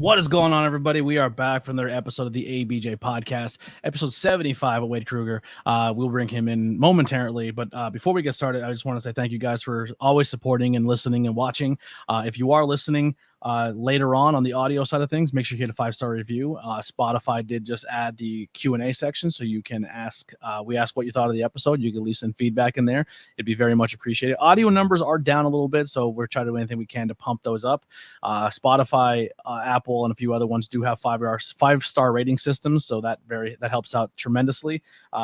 What is going on, everybody? We are back from their episode of the ABJ Podcast, episode 75 of Wade Krueger. We'll bring him in momentarily, but before we get started, I just want to say thank you guys for always supporting and listening and watching. If you are listening later on the audio side of things, make sure you hit a 5-star review. Spotify did just add the Q&A section, so you can ask. We ask what you thought of the episode. You can leave some feedback in there. It'd be very much appreciated. Audio numbers are down a little bit, so we're trying to do anything we can to pump those up. Spotify, Apple, and a few other ones do have 5-star rating systems, so that helps out tremendously.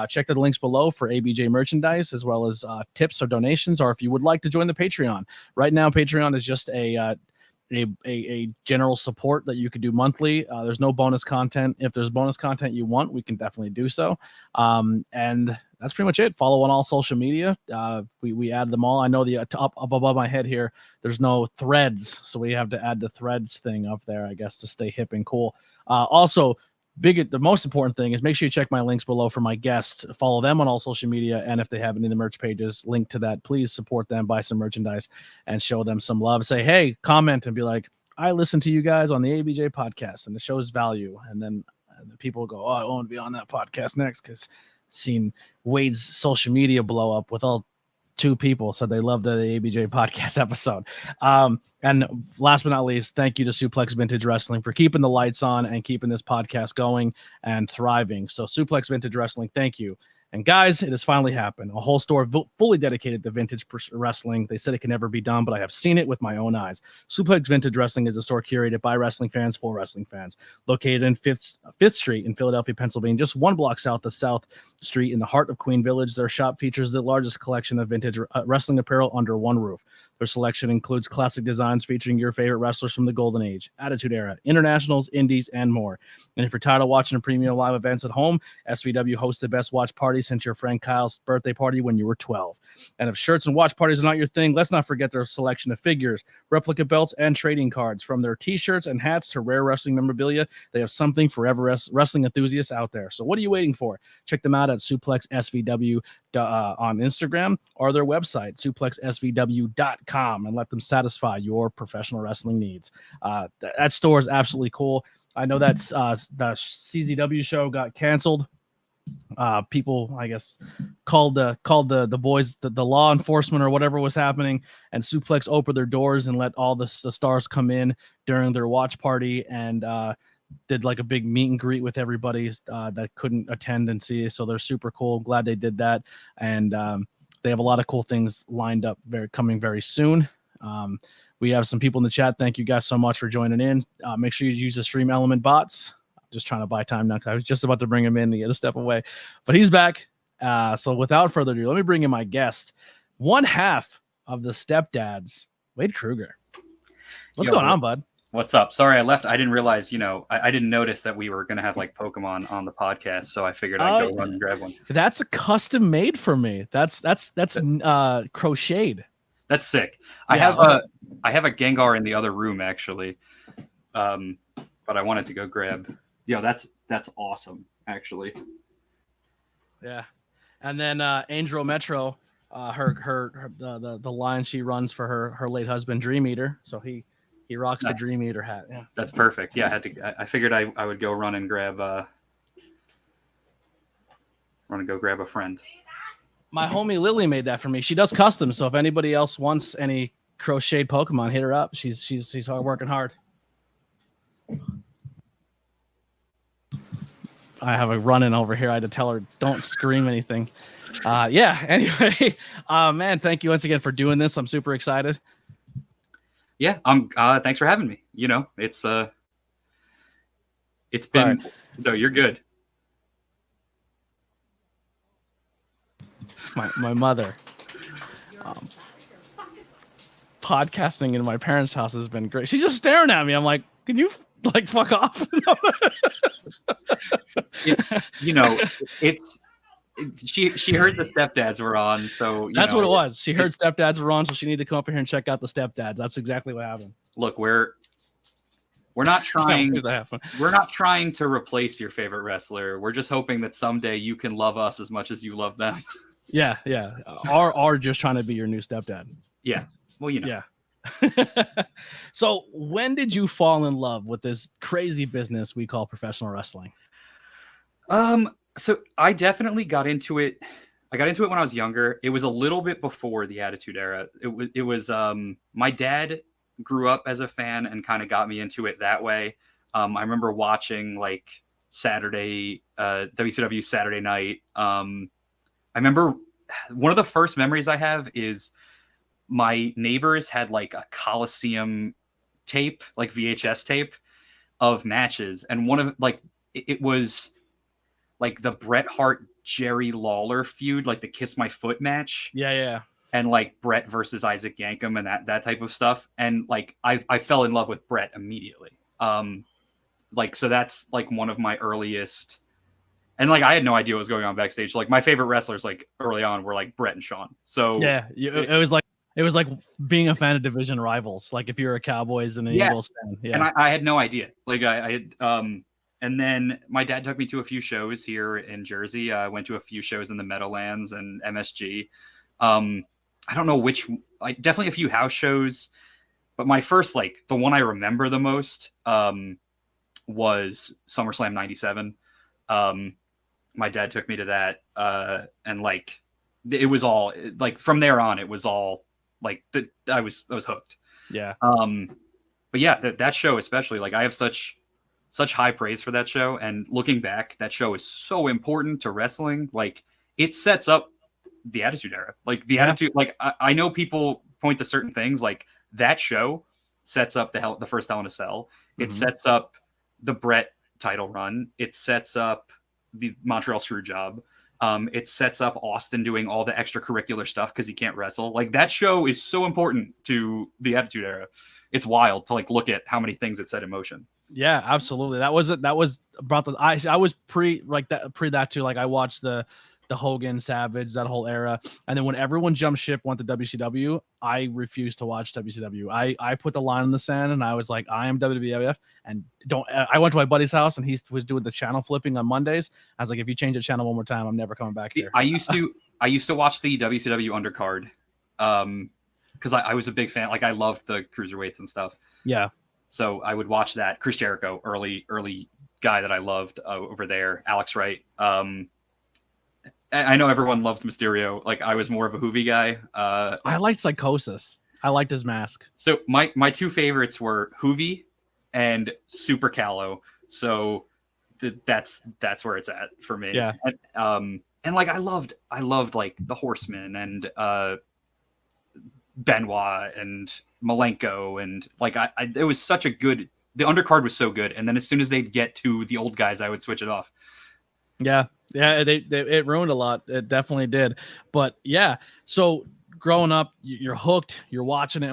Check the links below for ABJ merchandise, as well as tips or donations, or if you would like to join the Patreon. Right now, Patreon is just a general support that you could do monthly. There's no bonus content. If there's bonus content you want, we can definitely do so. And that's pretty much it. Follow on all social media. We add them all. I know the up above my head here, there's no threads, so we have to add the threads thing up there, I guess, to stay hip and cool. Also, the most important thing is make sure you check my links below for my guests. Follow them on all social media, and if they have any of the merch pages, link to that. Please support them, buy some merchandise, and show them some love. Say, hey, comment and be like, I listen to you guys on the ABJ podcast, and it shows value. And then people go, oh, I want to be on that podcast next, because seen Wade's social media blow up with all 2 people said they loved the ABJ podcast episode. And last but not least, thank you to Suplex Vintage Wrestling for keeping the lights on and keeping this podcast going and thriving. So Suplex Vintage Wrestling, thank you. And guys, it has finally happened. A whole store fully dedicated to vintage wrestling. They said it can never be done, but I have seen it with my own eyes. Suplex Vintage Wrestling is a store curated by wrestling fans for wrestling fans. Located in 5th Street in Philadelphia, Pennsylvania, just 1 block south of South Street in the heart of Queen Village. Their shop features the largest collection of vintage wrestling apparel under one roof. Their selection includes classic designs featuring your favorite wrestlers from the Golden Age, Attitude Era, Internationals, Indies, and more. And if you're tired of watching premium live events at home, SVW hosts the best watch party since your friend Kyle's birthday party when you were 12. And if shirts and watch parties are not your thing, let's not forget their selection of figures, replica belts, and trading cards. From their t-shirts and hats to rare wrestling memorabilia, they have something for every wrestling enthusiasts out there. So what are you waiting for? Check them out at Suplex SVW on Instagram or their website, suplexsvw.com, and let them satisfy your professional wrestling needs. That store is absolutely cool. I know that's the CZW show got canceled. People, I guess, called the boys the law enforcement or whatever was happening, and Suplex opened their doors and let all the stars come in during their watch party, and did like a big meet and greet with everybody that couldn't attend and see. So they're super cool. Glad they did that, and they have a lot of cool things lined up coming very soon. We have some people in the chat. Thank you guys so much for joining in. Make sure you use the Stream Element bots. Just trying to buy time now, because I was just about to bring him in to get a step away, but he's back. So without further ado, let me bring in my guest, one half of the Stepdads, Wade Krueger. What's going on, bud? What's up? Sorry, I left. I didn't realize, I didn't notice that we were going to have like Pokemon on the podcast. So I figured I'd go run and grab one. That's a custom made for me. That's crocheted. That's sick. Yeah, I have a Gengar in the other room actually. But I wanted to go grab. That's awesome, actually. Yeah, and then Angel Metro, the line she runs for her late husband Dream Eater, so he rocks the Dream Eater hat. Yeah, that's perfect. Yeah, I figured I would go run and grab a friend. My homie Lily made that for me. She does custom, so if anybody else wants any crocheted Pokemon, hit her up. She's working hard. I have a run-in over here. I had to tell her, don't scream anything. Anyway, man, thank you once again for doing this. I'm super excited. Yeah, thanks for having me. It's been, no, you're good. My mother, podcasting in my parents' house has been great. She's just staring at me. I'm like, can you fuck off? She heard the Stepdads were on, so that's what it was. She heard Stepdads were on, so she needed to come up here and check out the Stepdads. That's exactly what happened. Look, we're not trying. We're not trying to replace your favorite wrestler. We're just hoping that someday you can love us as much as you love them. Yeah. Or just trying to be your new stepdad. Yeah. Well, Yeah. So when did you fall in love with this crazy business we call professional wrestling? So I definitely got into it. I got into it when I was younger. It was a little bit before the Attitude Era. It was my dad grew up as a fan and kind of got me into it that way. I remember watching like Saturday WCW Saturday night. I remember one of the first memories I have is my neighbors had like a Coliseum tape, like VHS tape of matches, and one of like it was like the Bret Hart Jerry Lawler feud, like the Kiss My Foot match. Yeah. And like Bret versus Isaac Yankem and that type of stuff. And like I fell in love with Bret immediately. Like so that's like one of my earliest. And like I had no idea what was going on backstage. Like my favorite wrestlers like early on were like Bret and Shawn. So yeah, it was like being a fan of division rivals. Like if you're a Cowboys and an Eagles fan. Yeah. And I had no idea. Like I had and then my dad took me to a few shows here in Jersey. I went to a few shows in the Meadowlands and MSG. I don't know which, definitely a few house shows, but my first, like the one I remember the most was SummerSlam 97. My dad took me to that. And like, it was all like, from there on, it was all like, I was hooked. Yeah. But yeah, that show, especially like I have such high praise for that show. And looking back, that show is so important to wrestling. Like it sets up the Attitude Era. Like the Attitude, like I know people point to certain things, like that show sets up the first Hell in a Cell. It sets up the Bret title run. It sets up the Montreal Screwjob. It sets up Austin doing all the extracurricular stuff because he can't wrestle. Like that show is so important to the Attitude Era. It's wild to like look at how many things it set in motion. Yeah, absolutely. That was brought the I was pre that too. Like I watched the Hogan Savage, that whole era, and then when everyone jumped ship went to WCW, I refused to watch WCW. I put the line in the sand and I was like, I am WWF, and don't. I went to my buddy's house and he was doing the channel flipping on Mondays. I was like, if you change the channel one more time, I'm never coming back here. I used to watch the WCW undercard, because I was a big fan. Like I loved the cruiserweights and stuff. Yeah. So I would watch that. Chris Jericho, early guy that I loved over there. Alex Wright. I know everyone loves Mysterio. Like I was more of a Hoovy guy. I liked Psychosis. I liked his mask. So my two favorites were Hoovy and Super Callow. So that's where it's at for me. Yeah. And like I loved like the Horsemen and Benoit and Malenko, and like it was such a good. The undercard was so good, and then as soon as they'd get to the old guys, I would switch it off. Yeah, it ruined a lot. It definitely did. But yeah, so growing up, you're hooked. You're watching it.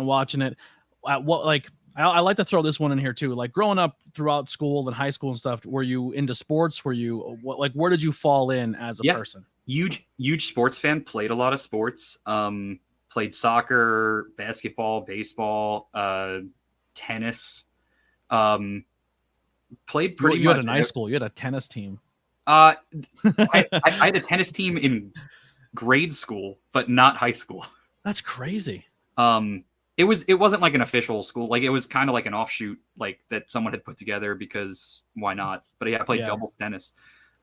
At what, like, I like to throw this one in here too. Like growing up throughout school and high school and stuff, were you into sports? Were you where did you fall in as a person? Huge sports fan. Played a lot of sports. Played soccer, basketball, baseball, tennis. Played pretty much. You had a nice school. You had a tennis team. I had a tennis team in grade school, but not high school. That's crazy. It wasn't like an official school. Like it was kind of like an offshoot, like that someone had put together because why not? But yeah, I played doubles tennis.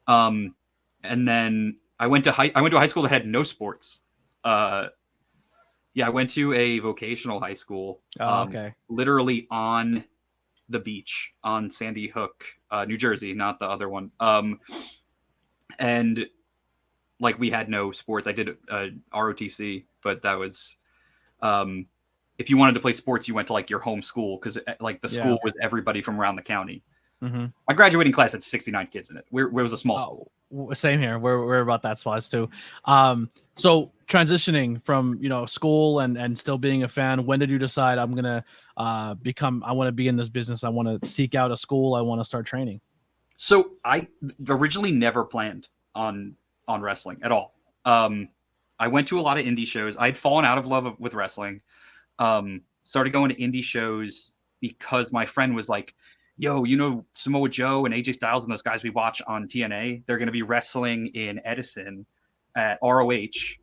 And then I went to a high school that had no sports. I went to a vocational high school. Okay. Literally on the beach on Sandy Hook, New Jersey, not the other one. And like we had no sports. I did ROTC, but that was if you wanted to play sports, you went to like your home school because like the school was everybody from around the county. Mm-hmm. My graduating class had 69 kids in it. Where was a small school. Same here. We're about that size too. So transitioning from school and still being a fan, when did you decide I'm gonna I want to be in this business? I want to seek out a school. I want to start training. So I originally never planned on wrestling at all. I went to a lot of indie shows. I had fallen out of love with wrestling. Started going to indie shows because my friend was like, yo, Samoa Joe and AJ Styles and those guys we watch on TNA, they're going to be wrestling in Edison at ROH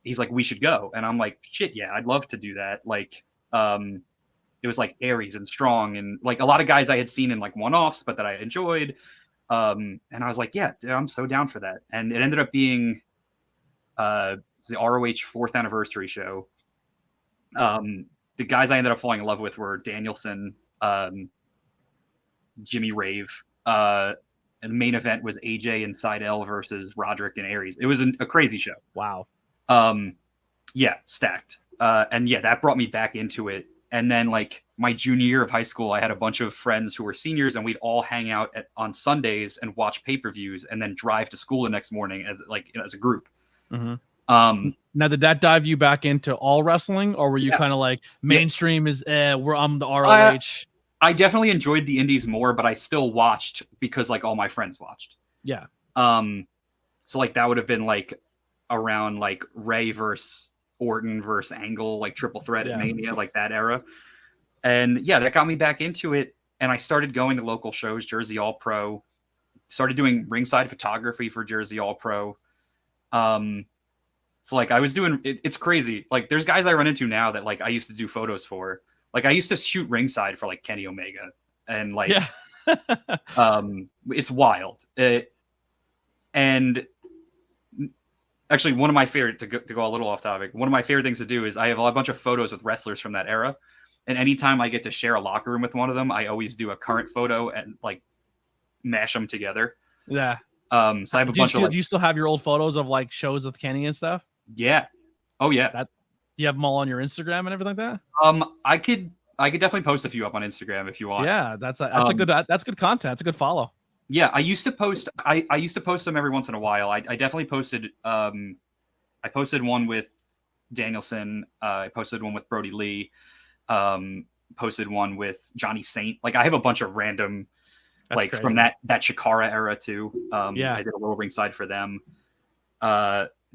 he's like, we should go. And I'm like, shit, yeah, I'd love to do that. Like, it was like Aries and Strong and like a lot of guys I had seen in like one-offs, but that I enjoyed. And I was like, yeah, dude, I'm so down for that. And it ended up being the ROH 4th anniversary show. The guys I ended up falling in love with were Danielson, Jimmy Rave. And the main event was AJ and Seidel versus Roderick and Aries. It was a crazy show. Wow. Yeah, stacked. And yeah, that brought me back into it. And then like my junior year of high school, I had a bunch of friends who were seniors and we'd all hang out on Sundays and watch pay-per-views and then drive to school the next morning as a group. Mm-hmm. Now, did that dive you back into all wrestling, or were you kind of like mainstream is where I'm the ROH? I definitely enjoyed the indies more, but I still watched because like all my friends watched. Yeah. So like that would have been like around like Ray versus Orton versus Angle, like triple threat at Mania, like that era. And yeah, that got me back into it. And I started going to local shows, Jersey All Pro, started doing ringside photography for Jersey All Pro. So like I was doing, it's crazy. Like there's guys I run into now that like I used to do photos for. Like I used to shoot ringside for like Kenny Omega and like, it's wild. And actually one of my favorite, to go a little off topic, one of my favorite things to do is I have a bunch of photos with wrestlers from that era. And anytime I get to share a locker room with one of them, I always do a current photo and like mash them together. Yeah. So I have a bunch of like, do you still have your old photos of like shows with Kenny and stuff? Yeah. Oh yeah. Do you have them all on your Instagram and everything like that? I could definitely post a few up on Instagram if you want. Yeah, that's good content. That's a good follow. Yeah, I used to post. I used to post them every once in a while. I definitely posted. I posted one with Danielson. I posted one with Brody Lee. Posted one with Johnny Saint. Like I have a bunch of random, that's like crazy. From that Shikara era too. I did a little ringside for them.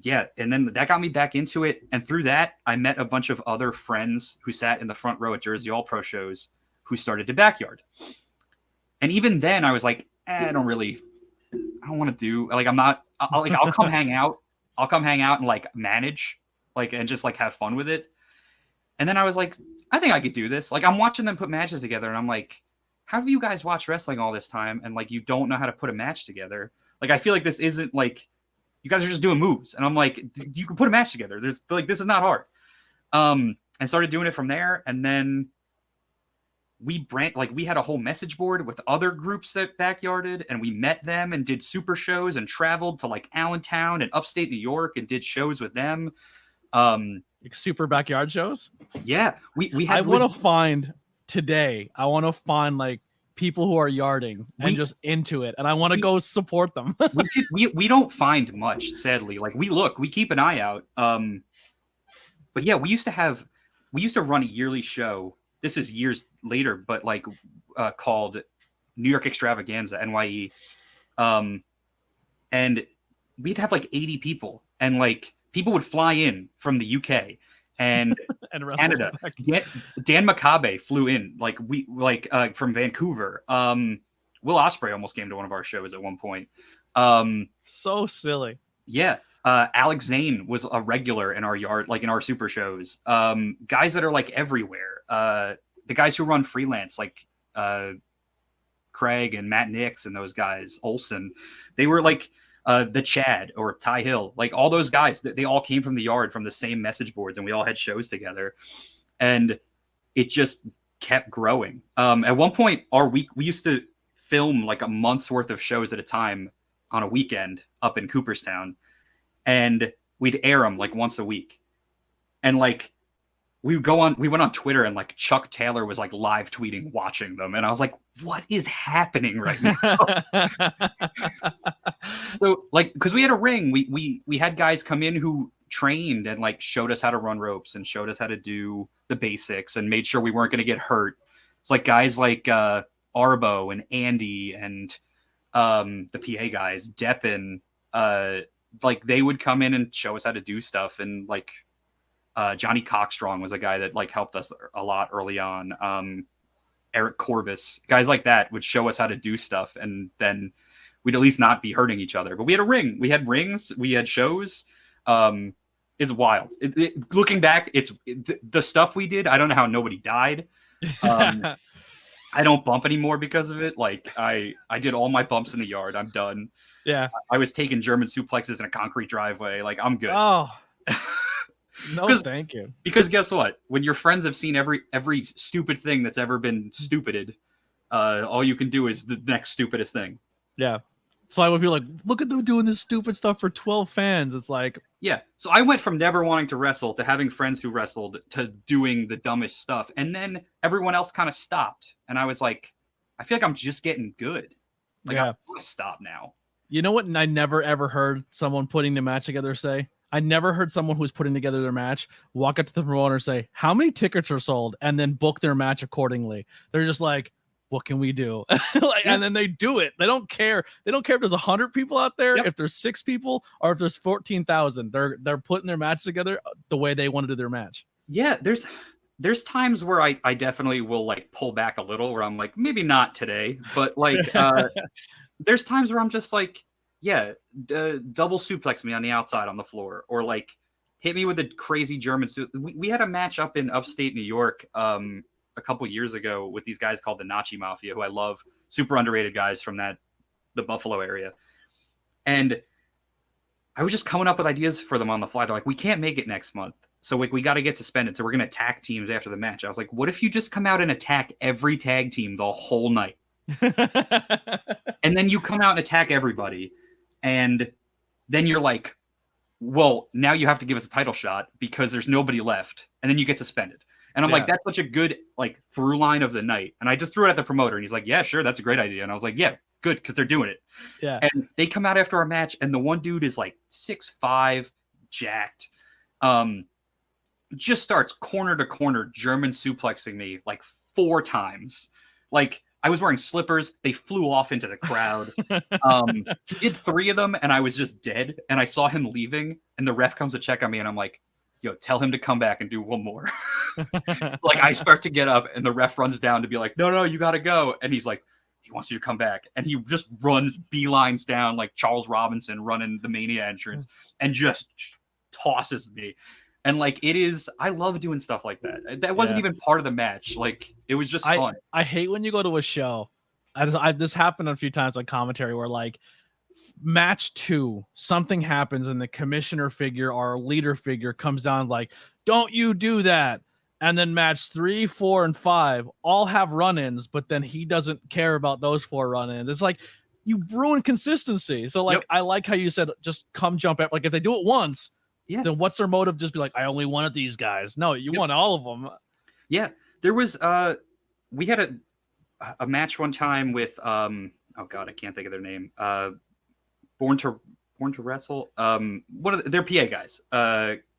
Yeah, and then that got me back into it. And through that, I met a bunch of other friends who sat in the front row at Jersey All Pro shows who started to backyard. And even then, I was like, I don't want to do, like, I'll come hang out. I'll come hang out and, like, manage, like, and just, like, have fun with it. And then I was like, I think I could do this. Like, I'm watching them put matches together, and I'm like, how have you guys watched wrestling all this time, and, like, you don't know how to put a match together? Like, I feel like this isn't, like, you guys are just doing moves. And I'm like, you can put a match together. This is not hard. And started doing it from there. And then we had a whole message board with other groups that backyarded, and we met them and did super shows and traveled to like Allentown and upstate New York and did shows with them. Like super backyard shows. Yeah. We had, I want to find like people who are yarding and just into it, and I want to go support them. we don't find much, sadly. Like we keep an eye out. But yeah, we used to run a yearly show. This is years later, but like called New York Extravaganza, NYE. And we'd have like 80 people, and like people would fly in from the UK and Canada. Dan Makabe flew in, from Vancouver. Will Ospreay almost came to one of our shows at one point. So silly. Yeah. Alex Zane was a regular in our yard, like in our super shows. Guys that are like everywhere. The guys who run freelance, like Craig and Matt Nix and those guys, Olsen, they were like the Chad or Ty Hill, like all those guys, they all came from the yard, from the same message boards, and we all had shows together, and it just kept growing. At one point, we used to film like a month's worth of shows at a time on a weekend up in Cooperstown, and we'd air them like once a week, and like we went on Twitter, and like Chuck Taylor was like live tweeting watching them, and I was like, what is happening right now? So like, because we had a ring, we had guys come in who trained and like showed us how to run ropes and showed us how to do the basics and made sure we weren't going to get hurt. It's like guys like Arbo and Andy and the PA guys, Deppin, like they would come in and show us how to do stuff. And like Johnny Cockstrong was a guy that like helped us a lot early on. Eric Corvus, guys like that would show us how to do stuff, and then we'd at least not be hurting each other. But we had a ring, we had rings, we had shows. It is wild. Looking back, the stuff we did. I don't know how nobody died. I don't bump anymore because of it. Like I did all my bumps in the yard. I'm done. Yeah. I was taking German suplexes in a concrete driveway. Like I'm good. Oh, no, thank you. Because guess what? When your friends have seen every stupid thing that's ever been stupided, all you can do is the next stupidest thing. Yeah. So I would be like, look at them doing this stupid stuff for 12 fans. It's like, yeah. So I went from never wanting to wrestle to having friends who wrestled to doing the dumbest stuff. And then everyone else kind of stopped. And I was like, I feel like I'm just getting good. Like, yeah. I'm going to stop now. You know what? I never, ever heard someone putting the match together say? I never heard someone who's putting together their match walk up to the promoter and say, how many tickets are sold? And then book their match accordingly. They're just like, what can we do? And then they do it. They don't care. They don't care if there's 100 people out there, if there's 6 people, or if there's 14,000. They're putting their match together the way they want to do their match. Yeah, there's times where I definitely will like pull back a little, where I'm like, maybe not today, but like there's times where I'm just like, yeah, double suplex me on the outside on the floor, or like hit me with a crazy German we had a match up in upstate New York a couple years ago with these guys called the Nachi Mafia, who I love, super underrated guys from the Buffalo area. And I was just coming up with ideas for them on the fly. They're like, we can't make it next month, so like we got to get suspended, so we're gonna attack teams after the match. I was like, what if you just come out and attack every tag team the whole night? And then you come out and attack everybody, and then you're like, well, now you have to give us a title shot because there's nobody left, and then you get suspended. And I'm like, that's such a good like through line of the night. And I just threw it at the promoter, and he's like, yeah, sure, that's a great idea. And I was like, yeah, good, because they're doing it. Yeah. And they come out after our match, and the one dude is like 6'5", jacked, just starts corner to corner German suplexing me like 4 times. Like I was wearing slippers. They flew off into the crowd. He did 3 of them, and I was just dead. And I saw him leaving, and the ref comes to check on me, and I'm like, yo, tell him to come back and do one more. It's like I start to get up, and the ref runs down to be like, no, you got to go. And he's like, he wants you to come back. And he just runs beelines down like Charles Robinson running the Mania entrance and just tosses me. And like, I love doing stuff like that. That wasn't even part of the match. Like, it was just fun. I hate when you go to a show. This happened a few times on commentary where like match 2, something happens and the commissioner figure or leader figure comes down like, don't you do that. And then match 3, 4, and 5 all have run-ins, but then he doesn't care about those 4 run-ins. It's like, you ruin consistency. So like, I like how you said, just come jump at, like if they do it once, then what's their motive? Just be like, I only wanted these guys. No, you want all of them. Yeah. There was, we had a match one time with, oh God, I can't think of their name. Born to Wrestle. They're PA guys.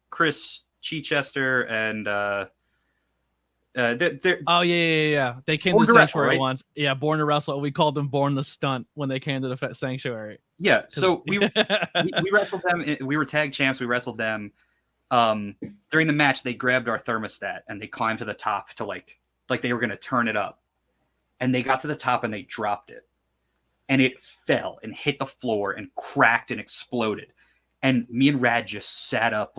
Chris Chichester and, yeah. They came to the Sanctuary once. Yeah, Born to Wrestle. We called them Born the Stunt when they came to the Sanctuary. Yeah, so we wrestled them. We were tag champs. We wrestled them. During the match, they grabbed our thermostat and they climbed to the top to like they were going to turn it up. And they got to the top and they dropped it. And it fell and hit the floor and cracked and exploded. And me and Rad just sat up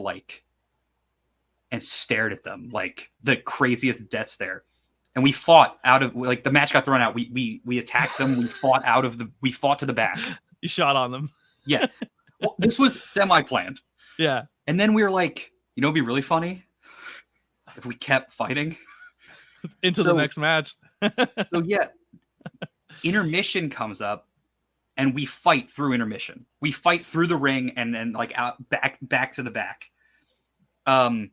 and stared at them like the craziest death stare. And we fought out of like the match got thrown out. We attacked them. We fought to the back. You shot on them. Yeah. Well, this was semi-planned. Yeah. And then we were like, it'd be really funny if we kept fighting into the next match. So yeah, intermission comes up and we fight through intermission. We fight through the ring and then like out back to the back. Main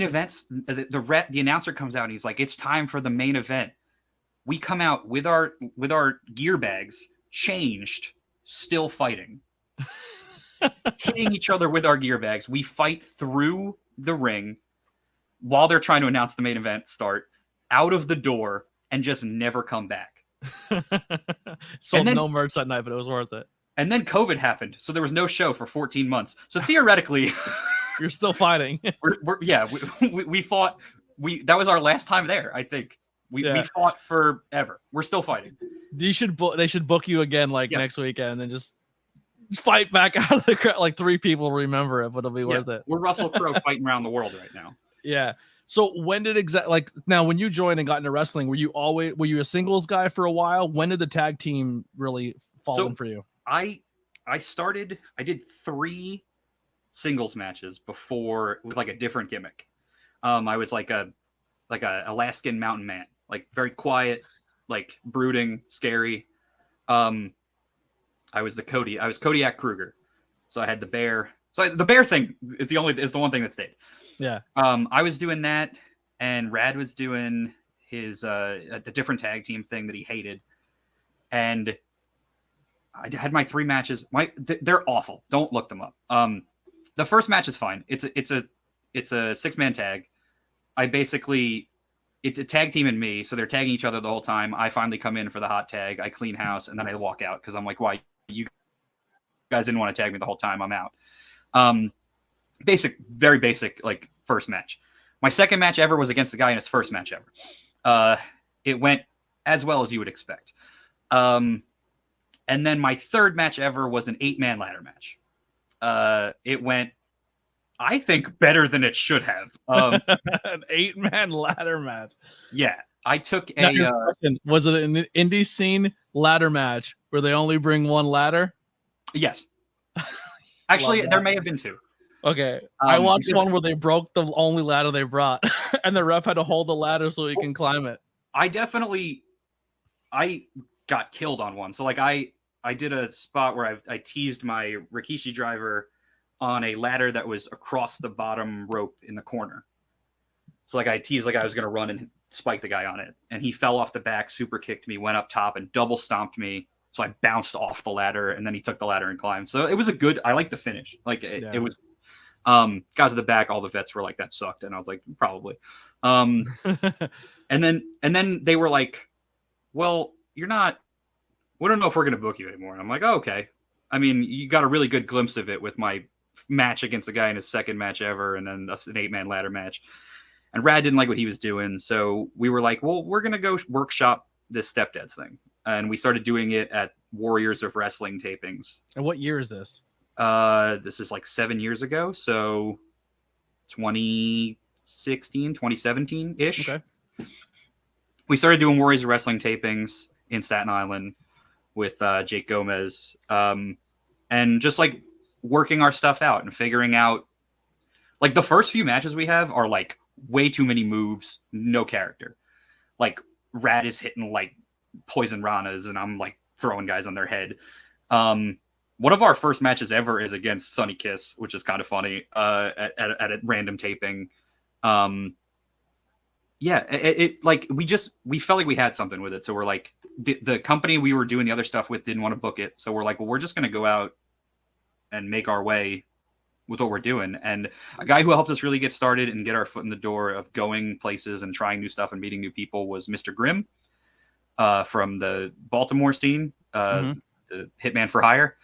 events, the announcer comes out and he's like, it's time for the main event. We come out with our gear bags changed, still fighting, hitting each other with our gear bags. We fight through the ring while they're trying to announce the main event start, out of the door, and just never come back. Sold no merch that night, but it was worth it. And then COVID happened, so there was no show for 14 months. So theoretically, you're still fighting. we fought. That was our last time there. I think we fought forever. We're still fighting. They should book you again next weekend, and then just fight back out of the crowd. Like 3 people remember it, but it'll be worth it. We're Russell Crowe fighting around the world right now. Yeah. So when did now when you joined and got into wrestling, were you a singles guy for a while? When did the tag team really fall in for you? I did 3 singles matches before with like a different gimmick. I was like a Alaskan mountain man, like very quiet, like brooding, scary. I was Kodiak Krueger. So I had the bear. So the bear thing is the one thing that stayed. Yeah. I was doing that, and Rad was doing his a different tag team thing that he hated, and I had my 3 matches. They're awful. Don't look them up. The first match is fine. It's a 6-man tag. It's a tag team and me, so they're tagging each other the whole time. I finally come in for the hot tag. I clean house, and then I walk out because I'm like, why? You guys didn't want to tag me the whole time. I'm out. Very basic, like first match. My second match ever was against the guy in his first match ever. It went as well as you would expect. And then my third match ever was an 8-man ladder match. It went, I think, better than it should have. An 8-man ladder match. Yeah. I took was it an indie scene ladder match where they only bring 1 ladder? Yes. Actually, there may have been 2. Okay. I watched one where they broke the only ladder they brought, and the ref had to hold the ladder so he can climb it. I got killed on one. So like I did a spot where I teased my Rikishi driver on a ladder that was across the bottom rope in the corner. So like I teased like I was going to run and spike the guy on it, and he fell off the back, super kicked me, went up top and double stomped me. So I bounced off the ladder, and then he took the ladder and climbed. So it was I like the finish. Like it was, got to the back. All the vets were like, that sucked. And I was like, probably. And then they were like, well, we don't know if we're going to book you anymore. And I'm like, oh, okay. I mean, you got a really good glimpse of it with my match against the guy in his second match ever. And then an 8-man ladder match. And Rad didn't like what he was doing. So we were like, well, we're going to go workshop this stepdads thing. And we started doing it at Warriors of Wrestling tapings. And what year is this? This is like 7 years ago. So 2016, 2017-ish. Okay. We started doing Warriors of Wrestling tapings in Staten Island with Jake Gomez. And just like working our stuff out and figuring out, like the first few matches we have are like way too many moves, no character. Like Rad is hitting like poison ranas and I'm like throwing guys on their head. One of our first matches ever is against Sunny Kiss, which is kind of funny, at a random taping. We felt like we had something with it. So we're like, the company we were doing the other stuff with didn't want to book it. So we're like, well, we're just going to go out and make our way with what we're doing. And a guy who helped us really get started and get our foot in the door of going places and trying new stuff and meeting new people was Mr. Grimm, from the Baltimore scene, the Hitman for Hire.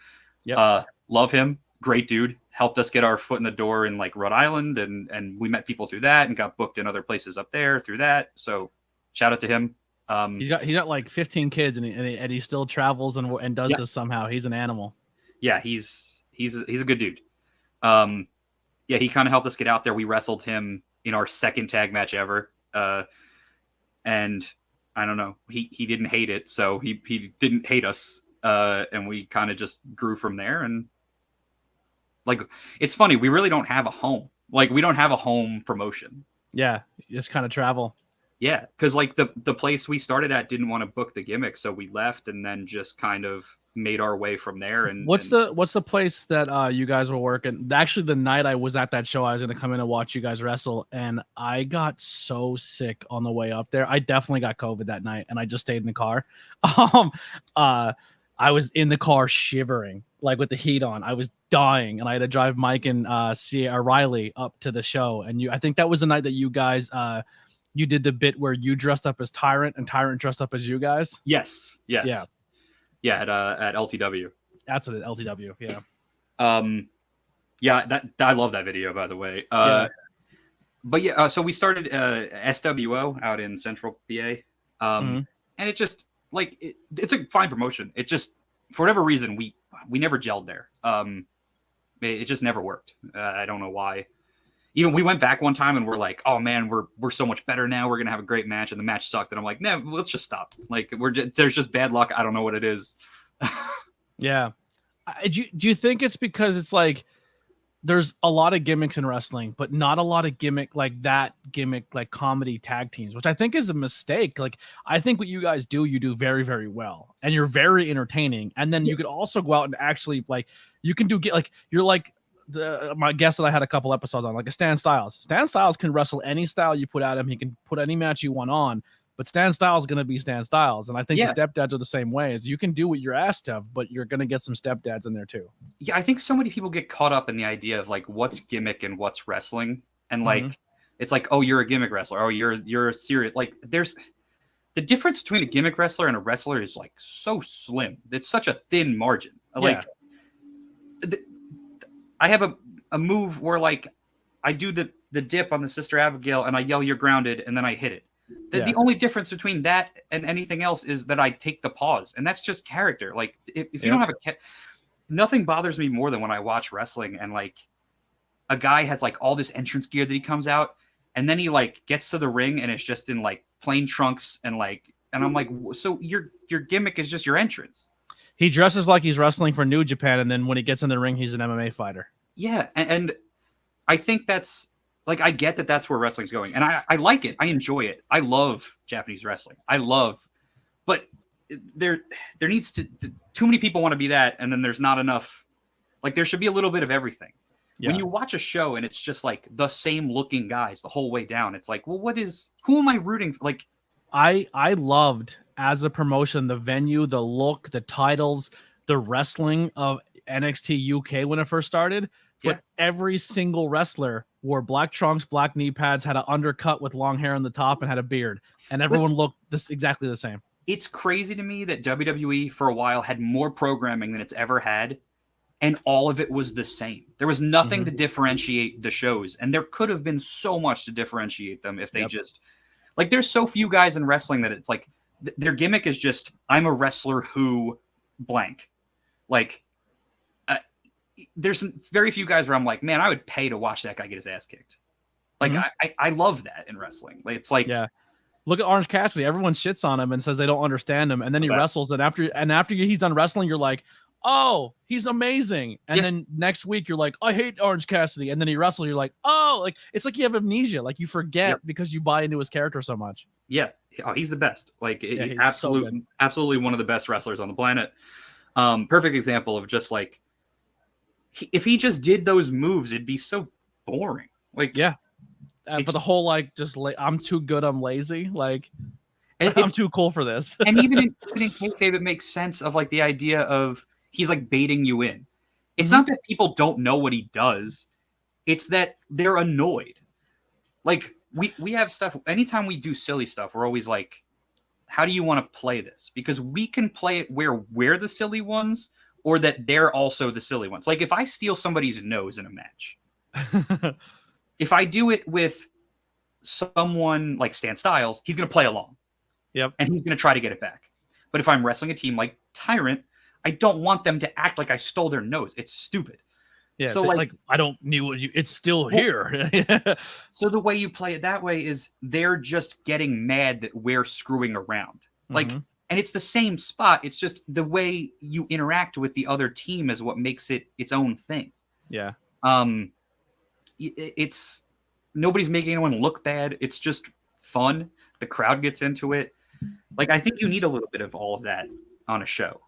Yep. Love him. Great dude. Helped us get our foot in the door in like Rhode Island. And we met people through that and got booked in other places up there through that. So shout out to him. He's got like 15 kids and he still travels and does this somehow. He's an animal. Yeah. He's a good dude. He kind of helped us get out there. We wrestled him in our second tag match ever. And I don't know, he didn't hate it. So he didn't hate us. And we kind of just grew from there. And like, it's funny. We really don't have a home. Like we don't have a home promotion. Yeah. You just kind of travel. Yeah. Cause like the place we started at didn't want to book the gimmick. So we left and then just kind of made our way from there. And what's the place that you guys were working? Actually, the night I was at that show, I was going to come in and watch you guys wrestle, and I got so sick on the way up there. I definitely got COVID that night, and I just stayed in the car. I was in the car shivering, like with the heat on. I was dying, and I had to drive Mike and Riley up to the show. And I think that was the night that you guys you did the bit where you dressed up as Tyrant and Tyrant dressed up as you guys. Yes. Yeah. Yeah, at LTW. That's at LTW. Yeah. That I love that video, by the way. But yeah, so we started SWO out in Central PA, and it just like it's a fine promotion. It just for whatever reason we we never gelled there. It just never worked. I don't know why. Even we went back one time and we're like, oh man, we're so much better now. We're gonna have a great match, and the match sucked. And I'm like, no, let's just stop. Like there's just bad luck. I don't know what it is. Yeah. Do you think it's because it's like there's a lot of gimmicks in wrestling, but not a lot of gimmick like comedy tag teams, which I think is a mistake. Like, I think what you guys do, you do very, very well, and you're very entertaining. And then you could also go out and actually like, you can you're like my guest that I had a couple episodes on, like a Stan Styles. Stan Styles can wrestle any style you put at him. He can put any match you want on. But Stan Styles is going to be Stan Styles. And I think the stepdads are the same way. Is you can do what you're asked of, but you're going to get some stepdads in there too. Yeah, I think so many people get caught up in the idea of like what's gimmick and what's wrestling. And like, it's like, oh, you're a gimmick wrestler. Oh, you're a serious. Like there's the difference between a gimmick wrestler and a wrestler is like so slim. It's such a thin margin. Like I have a move where like I do the dip on the Sister Abigail and I yell, you're grounded. And then I hit it. The only difference between that and anything else is that I take the pause, and that's just character. Like if you don't have nothing bothers me more than when I watch wrestling and like a guy has like all this entrance gear that he comes out and then he like gets to the ring and it's just in like plain trunks and I'm like, so your gimmick is just your entrance. He dresses like he's wrestling for New Japan, and then when he gets in the ring, he's an MMA fighter. Yeah, and I think that's. Like, I get that that's where wrestling's going. And I like it. I enjoy it. I love Japanese wrestling. But there needs to too many people want to be that. And then there's not enough. Like, there should be a little bit of everything. Yeah. When you watch a show and it's just like the same looking guys the whole way down, it's like, well, who am I rooting for? Like, I loved as a promotion, the venue, the look, the titles, the wrestling of NXT UK when it first started. But every single wrestler wore black trunks, black knee pads, had an undercut with long hair on the top, and had a beard. And everyone looked exactly the same. It's crazy to me that WWE for a while had more programming than it's ever had, and all of it was the same. There was nothing to differentiate the shows, and there could have been so much to differentiate them if they just... Like, there's so few guys in wrestling that it's like, their gimmick is just, I'm a wrestler who blank. Like... there's very few guys where I'm like, man, I would pay to watch that guy get his ass kicked. Like, I love that in wrestling. Like, it's like, look at Orange Cassidy. Everyone shits on him and says they don't understand him. And then he wrestles. And after he's done wrestling, you're like, oh, he's amazing. And then next week you're like, I hate Orange Cassidy. And then he wrestles. You're like, oh, like, it's like you have amnesia. Like you forget because you buy into his character so much. Yeah. Oh, he's the best. Like absolutely one of the best wrestlers on the planet. Perfect example of just like, if he just did those moves, it'd be so boring. Like, but the whole like, just I'm too good, I'm lazy. Like, I'm too cool for this. And even in kayfabe, it makes sense of like the idea of he's like baiting you in. It's not that people don't know what he does; it's that they're annoyed. Like we have stuff. Anytime we do silly stuff, we're always like, "How do you want to play this?" Because we can play it where we're the silly ones. Or that they're also the silly ones. Like if I steal somebody's nose in a match, if I do it with someone like Stan Styles, he's going to play along. Yep. And he's going to try to get it back. But if I'm wrestling a team like Tyrant, I don't want them to act like I stole their nose. It's stupid. Yeah. So like I don't knew it's still here. So the way you play it that way is they're just getting mad that we're screwing around. Like, and it's the same spot. It's just the way you interact with the other team is what makes it its own thing. Yeah. It's nobody's making anyone look bad. It's just fun. The crowd gets into it. Like, I think you need a little bit of all of that on a show.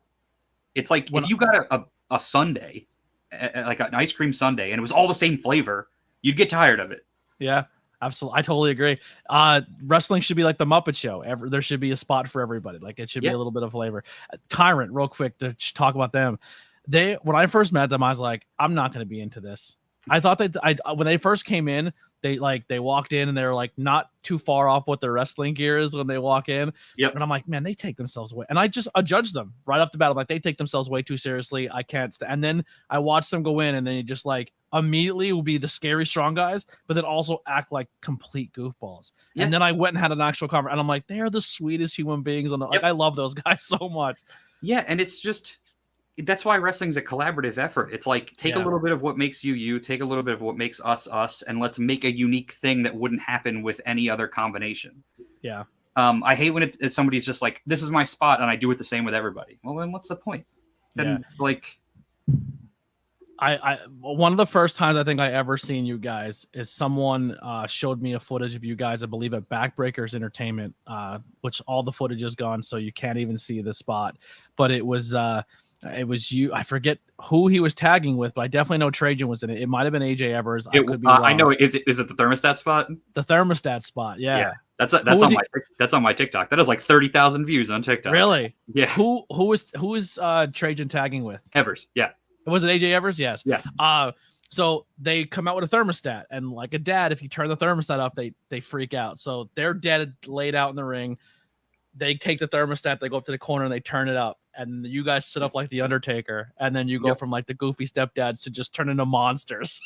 It's like if you got a sundae, like an ice cream sundae, and it was all the same flavor, you'd get tired of it. Yeah. Absolutely. I totally agree. Wrestling should be like the Muppet Show. There should be a spot for everybody. Like it should be a little bit of flavor. Tyrant, real quick to talk about them. When I first met them, I was like, I'm not going to be into this. I thought that when they first came in, they walked in and they're like not too far off what their wrestling gear is when they walk in. Yep. And I'm like, man, they take themselves away. And I judge them right off the bat. I'm like, they take themselves way too seriously. I can't. And then I watch them go in and then you just like immediately will be the scary strong guys, but then also act like complete goofballs. Yeah. And then I went and had an actual conversation and I'm like, they are the sweetest human beings on the, like, I love those guys so much. Yeah. And it's just, that's why wrestling's a collaborative effort. It's like, take a little bit of what makes you, take a little bit of what makes us, and let's make a unique thing that wouldn't happen with any other combination. Yeah. I hate when it's somebody's just like, this is my spot and I do it the same with everybody. Well, then what's the point? Then like, I one of the first times I think I ever seen you guys is someone showed me a footage of you guys, I believe at Backbreakers Entertainment, which all the footage is gone, so you can't even see the spot. But it was you. I forget who he was tagging with, but I definitely know Trajan was in it. It might have been AJ Evers. I could be wrong. I know. Is it the thermostat spot? The thermostat spot. Yeah. That's on my TikTok. That has like 30,000 views on TikTok. Really? Yeah. Who is Trajan tagging with? Evers. Yeah. Was it AJ Evers? Yes. Yeah. So they come out with a thermostat, and like a dad, if you turn the thermostat up, they freak out. So they're dead laid out in the ring. They take the thermostat, they go up to the corner, and they turn it up. And you guys sit up like the Undertaker, and then you go from like the goofy stepdads to just turn into monsters,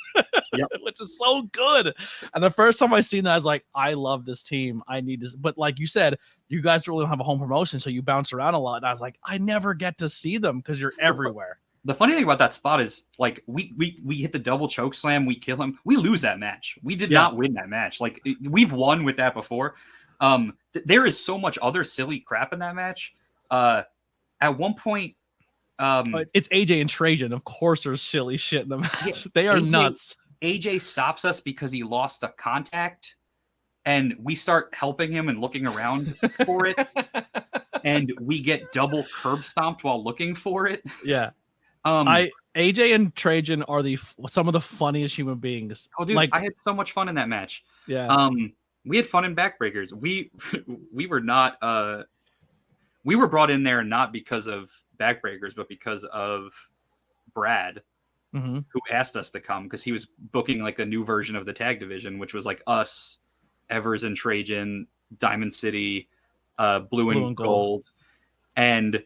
which is so good. And the first time I seen that, I was like, I love this team. I need this. But like you said, you guys really don't have a home promotion, so you bounce around a lot. And I was like, I never get to see them because you're everywhere. The funny thing about that spot is, like, we hit the double choke slam, we kill him, we lose that match. We did not win that match. Like, we've won with that before. There is so much other silly crap in that match. At one point, it's AJ and Trajan. Of course, there's silly shit in the match. They are nuts. AJ stops us because he lost a contact, and we start helping him and looking around for it, and we get double curb stomped while looking for it. Yeah. AJ and Trajan are some of the funniest human beings. Oh, dude, I had so much fun in that match. Yeah. We had fun in Backbreakers. We were not we were brought in there not because of Backbreakers, but because of Brad, who asked us to come because he was booking like a new version of the tag division, which was like us, Evers and Trajan, Diamond City, Blue and Gold. And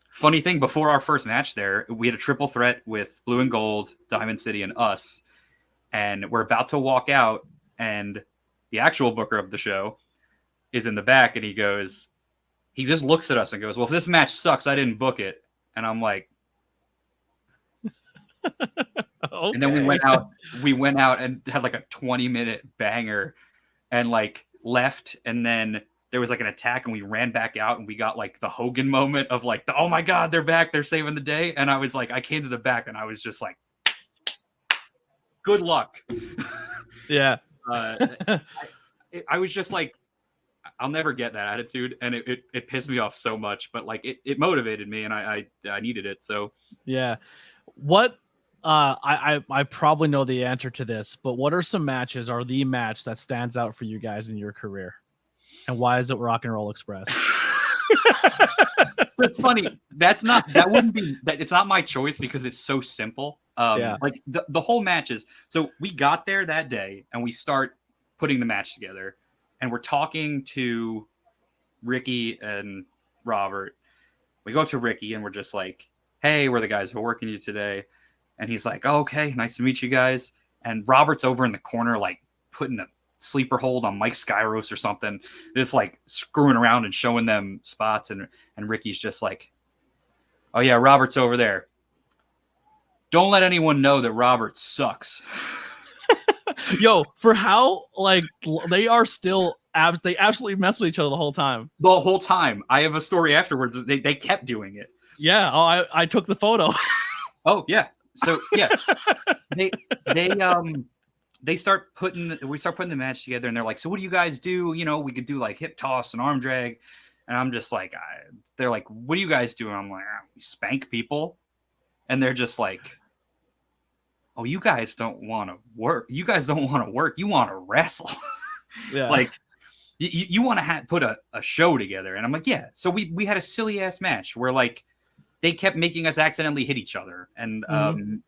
funny thing, before our first match there, we had a triple threat with Blue and Gold, Diamond City, and us. And we're about to walk out, and the actual booker of the show is in the back, and he just looks at us and goes, well, if this match sucks, I didn't book it. And I'm like, okay. And then we went out and had like a 20-minute banger and like left. And then there was like an attack and we ran back out and we got like the Hogan moment of like, oh my God, they're back. They're saving the day. And I was like, I came to the back and I was just like, good luck. Yeah. I was just like, I'll never get that attitude. And it pissed me off so much, but like it motivated me and I needed it. So yeah. What, I probably know the answer to this, but what are some matches or the match that stands out for you guys in your career? And why is it Rock and Roll Express? It's funny. It's not my choice because it's so simple. Like the whole match is, so we got there that day and we start putting the match together and we're talking to Ricky and Robert. We go to Ricky and we're just like, hey, we're the guys who are working you today. And he's like, oh, okay, nice to meet you guys. And Robert's over in the corner, like putting a sleeper hold on Mike Skyros or something, just like screwing around and showing them spots. And Ricky's just like, oh yeah, Robert's over there. Don't let anyone know that Robert sucks. Yo, for how like they are still they absolutely mess with each other the whole time. The whole time. I have a story afterwards. They kept doing it. Yeah. Oh, I took the photo. Oh yeah. So yeah, we start putting the match together and they're like, so what do you guys do? You know, we could do like hip toss and arm drag. And I'm just like, they're like, what do you guys do? And I'm like, we spank people. And they're just like, oh, you guys don't want to work. You guys don't want to work. You want to wrestle. Yeah. Like you want to put a show together. And I'm like, yeah. So we had a silly ass match where like, they kept making us accidentally hit each other and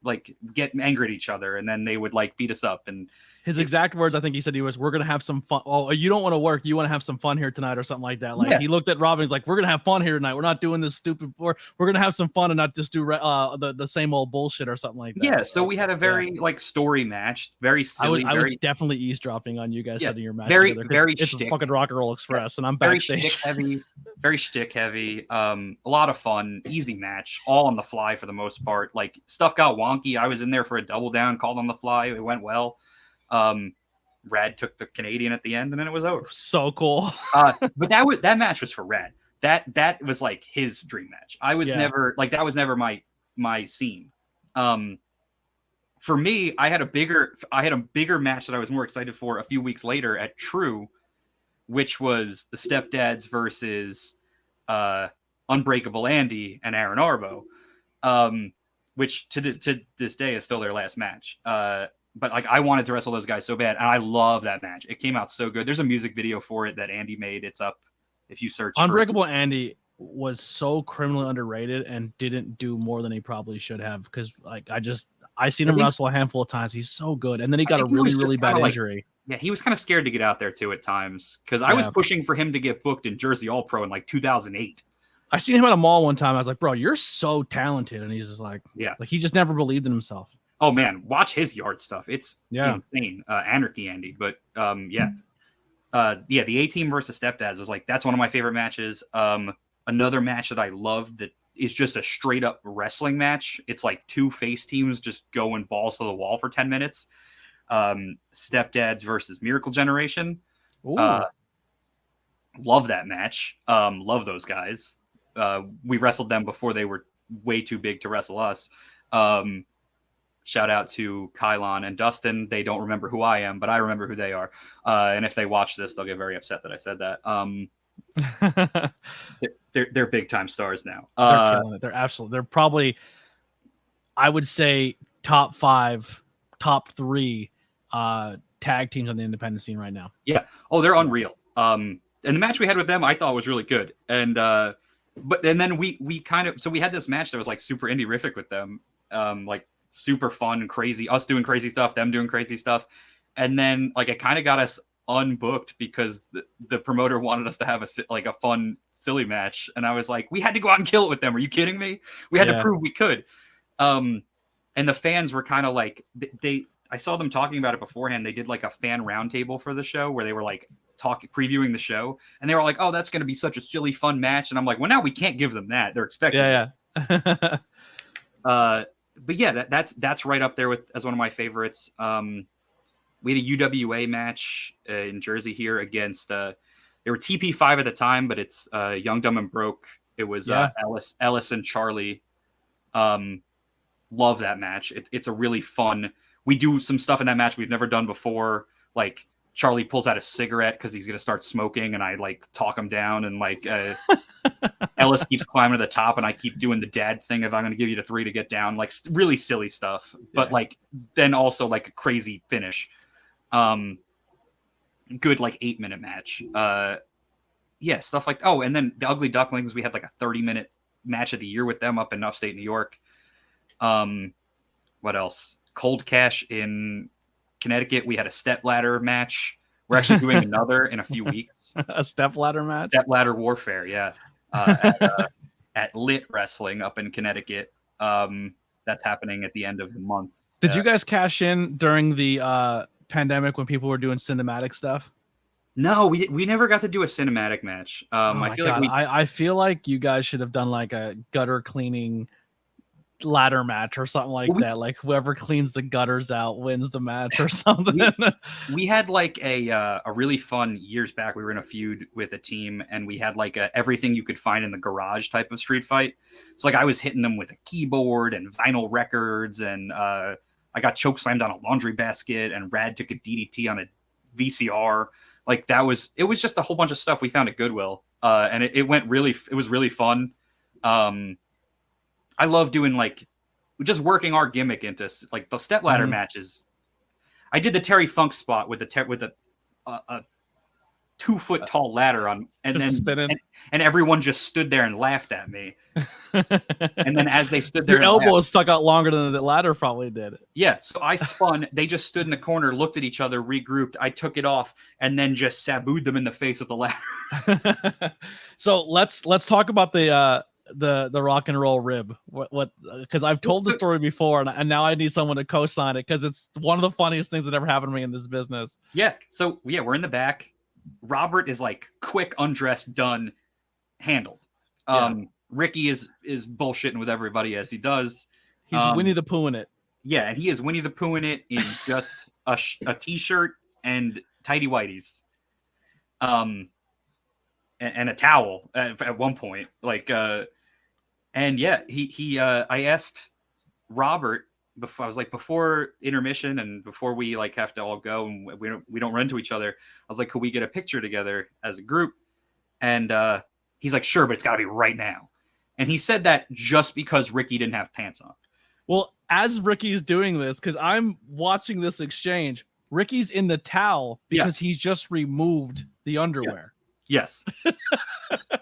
like get angry at each other. And then they would like beat us up and His exact words, I think he said we're going to have some fun. Oh, you don't want to work. You want to have some fun here tonight or something like that. Like he looked at Robin. He's like, we're going to have fun here tonight. We're not doing this stupid. We're going to have some fun and not just do the same old bullshit or something like that. Yeah. So we had a very story match. Very silly. I was definitely eavesdropping on you guys setting your match very together. It's shtick. fucking Rock and Roll Express and I'm backstage. Very shtick heavy. A lot of fun. Easy match. All on the fly for the most part. Like stuff got wonky. I was in there for a double down, called on the fly. It went well. Rad took the Canadian at the end, and then it was over. So cool. But that match was for Rad. That was like his dream match. I was never like that was never my scene. For me, I had a bigger match that I was more excited for a few weeks later at True, which was the Stepdads versus Unbreakable Andy and Aaron Arbo, which to this day is still their last match. But like I wanted to wrestle those guys so bad, and I love that match. It came out so good. There's a music video for it that Andy made. It's up if you search. Unbreakable Andy was so criminally underrated and didn't do more than he probably should have. Because like I seen him wrestle a handful of times. He's so good, and then he got a really bad injury. Yeah, he was kind of scared to get out there too at times. Because I was pushing for him to get booked in Jersey All Pro in like 2008. I seen him at a mall one time. I was like, bro, you're so talented, and he's just like he just never believed in himself. Oh man, watch his yard stuff. It's insane. Anarchy Andy. But the A-Team versus Stepdads was like, that's one of my favorite matches. Another match that I loved that is just a straight up wrestling match. It's like two face teams just going balls to the wall for 10 minutes. Stepdads versus Miracle Generation. Love that match. Love those guys. We wrestled them before they were way too big to wrestle us. Shout out to Kylon and Dustin. They don't remember who I am, but I remember who they are. And if they watch this, they'll get very upset that I said that. They're big time stars now. They're killing it. They're probably, I would say, top 5, top 3 tag teams on the independent scene right now. Yeah. Oh, they're unreal. And the match we had with them, I thought was really good. And then we kind of, so we had this match that was like super indie-rific with them. Like super fun, crazy, us doing crazy stuff, them doing crazy stuff. And then like it kind of got us unbooked because the promoter wanted us to have a fun, silly match. And I was like, we had to go out and kill it with them. Are you kidding me? We had to prove we could. And the fans were kind of like, I saw them talking about it beforehand. They did like a fan roundtable for the show where they were like previewing the show. And they were like, oh, that's going to be such a silly, fun match. And I'm like, well, now we can't give them that. They're expecting it. But yeah, that's right up there as one of my favorites. We had a UWA match in Jersey here against they were TP5 at the time, but it's Young, Dumb, and Broke. It was Ellis and Charlie. Love that match. It's a really fun. We do some stuff in that match we've never done before. Like Charlie pulls out a cigarette because he's gonna start smoking, and I like talk him down, and like Ellis keeps climbing to the top, and I keep doing the dad thing if I'm gonna give you the 3 to get down. Like really silly stuff, but like then also like a crazy finish. Good like 8-minute match. Stuff like and then the Ugly Ducklings, we had like a 30-minute match of the year with them up in upstate New York. What else? Cold Cash in Connecticut, we had a step ladder match. We're actually doing another in a few weeks. A step ladder match? Step ladder warfare, yeah. At Lit Wrestling up in Connecticut. That's happening at the end of the month. Did you guys cash in during the pandemic when people were doing cinematic stuff? No, we never got to do a cinematic match. I feel like you guys should have done like a gutter cleaning ladder match or something like that. Like whoever cleans the gutters out wins the match or something. we had like a really fun years back. We were in a feud with a team, and we had like everything you could find in the garage type of street fight. So like I was hitting them with a keyboard and vinyl records, and I got choke slammed on a laundry basket, and Rad took a DDT on a VCR. Like it was just a whole bunch of stuff we found at Goodwill. And it was really fun. I love doing like just working our gimmick into like the step ladder matches. I did the Terry Funk spot with a 2 2-foot tall ladder and everyone just stood there and laughed at me. And then as they stood there, your elbow was stuck out longer than the ladder probably did. Yeah, so I spun. They just stood in the corner, looked at each other, regrouped. I took it off, and then just sabooed them in the face with the ladder. So let's talk about the rock and roll rib. What? Because I've told the story before, and now I need someone to co-sign it because it's one of the funniest things that ever happened to me in this business. Yeah. So yeah, we're in the back. Robert is like quick, undressed, done, handled. Ricky is bullshitting with everybody as he does. He's Winnie the Pooh in it. Yeah, and he is Winnie the Pooh in it in just a t-shirt and tighty whities, and a towel at one point. And yeah, I asked Robert before intermission and before we have to all go and we don't run into each other. I was like, could we get a picture together as a group? And he's like, sure, but it's got to be right now. And he said that just because Ricky didn't have pants on. Well, as Ricky's doing this, because I'm watching this exchange, Ricky's in the towel because he's just removed the underwear. Yes.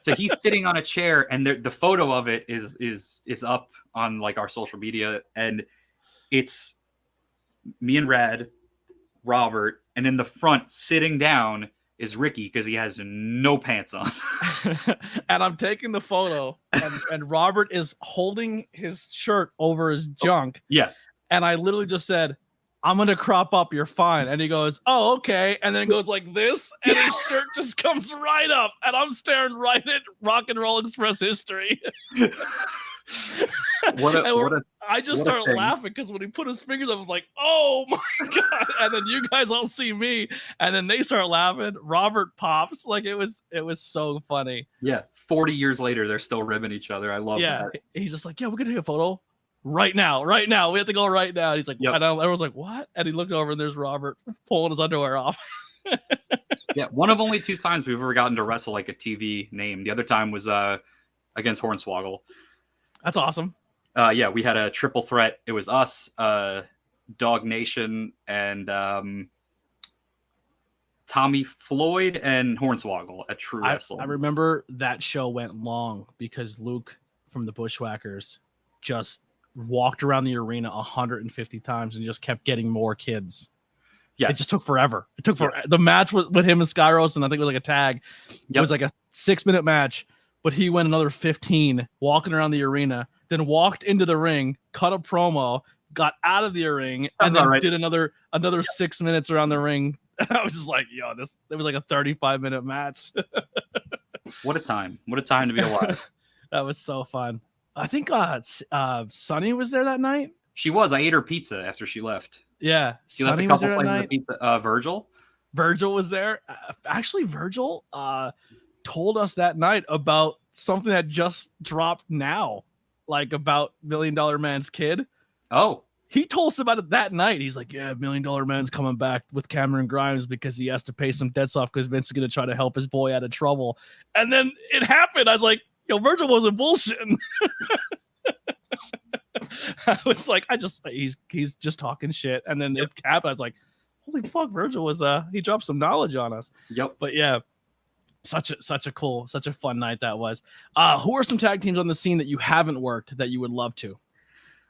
So he's sitting on a chair, and the photo of it is up on our social media, and it's me and Rad, Robert, and in the front sitting down is Ricky because he has no pants on. And I'm taking the photo, and Robert is holding his shirt over his junk. Yeah. And I literally just said, I'm going to crop up. You're fine. And he goes, oh, okay. And then it goes like this, and his shirt just comes right up. And I'm staring right at Rock and Roll Express history. I just started laughing because when he put his fingers up, I was like, oh my God. And then you guys all see me, and then they start laughing. Robert pops. It was so funny. Yeah. 40 years later, they're still ribbing each other. I love that. He's just like, yeah, we're going to take a photo right now. We have to go right now. And he's like, I know. Everyone's like, what? And he looked over, and there's Robert pulling his underwear off. Yeah. One of only 2 times we've ever gotten to wrestle a TV name. The other time was against Hornswoggle. That's awesome. Yeah, we had a triple threat. It was us, Dog Nation, and Tommy Floyd and Hornswoggle at True Wrestling. I remember that show went long because Luke from the Bushwhackers just walked around the arena 150 times and just kept getting more kids. Yes. It just took forever. The match with him and Skyros, and I think it was a tag. It was a 6-minute match, but he went another 15 walking around the arena, then walked into the ring, cut a promo, got out of the ring, and then did another 6 minutes around the ring. I was just like, yo, it was a 35-minute match. What a time. What a time to be alive. That was so fun. I think Sunny was there that night. She was. I ate her pizza after she left. Yeah. Sunny was there that night. Pizza. Virgil was there. Actually, Virgil told us that night about something that just dropped now, about $1 Million Man's kid. Oh. He told us about it that night. He's like, yeah, $1 Million Man's coming back with Cameron Grimes because he has to pay some debts off because Vince is going to try to help his boy out of trouble. And then it happened. I was like, yo, Virgil wasn't bullshitting. I was like, he's just talking shit. And then it happened. I was like, holy fuck, Virgil was he dropped some knowledge on us. Yep. But yeah, such a fun night that was. Who are some tag teams on the scene that you haven't worked that you would love to?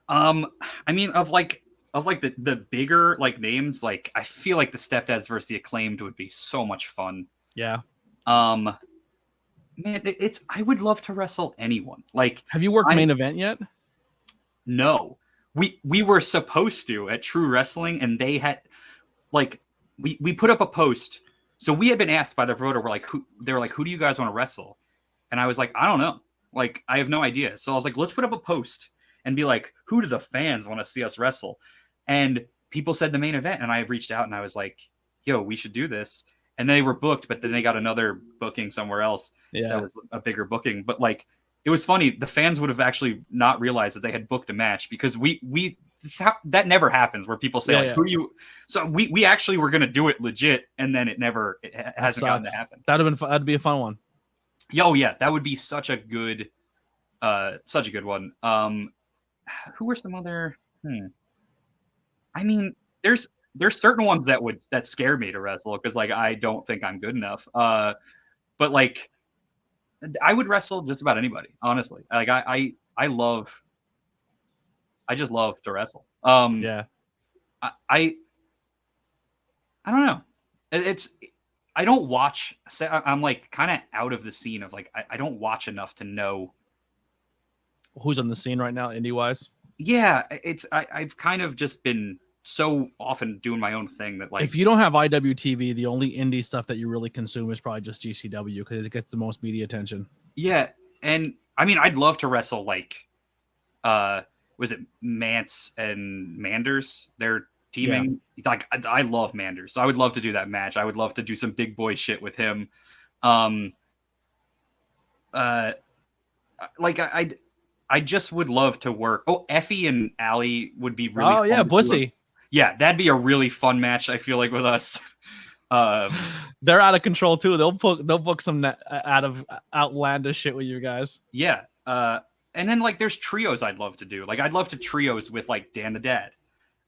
I mean, of the bigger names, I feel like the Stepdads versus the Acclaimed would be so much fun. Yeah. Man, I would love to wrestle anyone. Have you worked main event yet? No. We were supposed to at True Wrestling, and they had we put up a post. So we had been asked by the promoter, who do you guys want to wrestle? And I was like, I don't know. I have no idea. So I was like, let's put up a post and be like, who do the fans want to see us wrestle? And people said the main event, and I reached out and I was like, yo, we should do this. And they were booked, but then they got another booking somewhere else. Yeah. That was a bigger booking. But it was funny. The fans would have actually not realized that they had booked a match because that never happens where people say who do you? So we actually were going to do it legit. And then it hasn't gotten to happen. That'd be a fun one. Yo, yeah. That would be such a good one. Who are some other, I mean, there's there's certain ones that scare me to wrestle because like I don't think I'm good enough. But like I would wrestle just about anybody, honestly. Like I just love to wrestle. Yeah. I don't know. It's I don't watch. I'm like kind of out of the scene of like I don't watch enough to know who's on the scene right now, indie wise. Yeah, I've kind of just been so often doing my own thing that like if you don't have IWTV, the only indie stuff that you really consume is probably just GCW because it gets the most media attention. Yeah, and I mean I'd love to wrestle like was it Mance and Manders? They're teaming. Yeah. Like I love Manders. So I would love to do that match. I would love to do some big boy shit with him. Like I just would love to work. Oh, Effie and Allie would be really fun. Oh yeah, Bussy. Yeah, that'd be a really fun match, I feel like, with us. They're out of control too. They'll book some out of outlandish shit with you guys. Yeah. And then like there's trios I'd love to do. Like I'd love to trios with like Dan the Dad.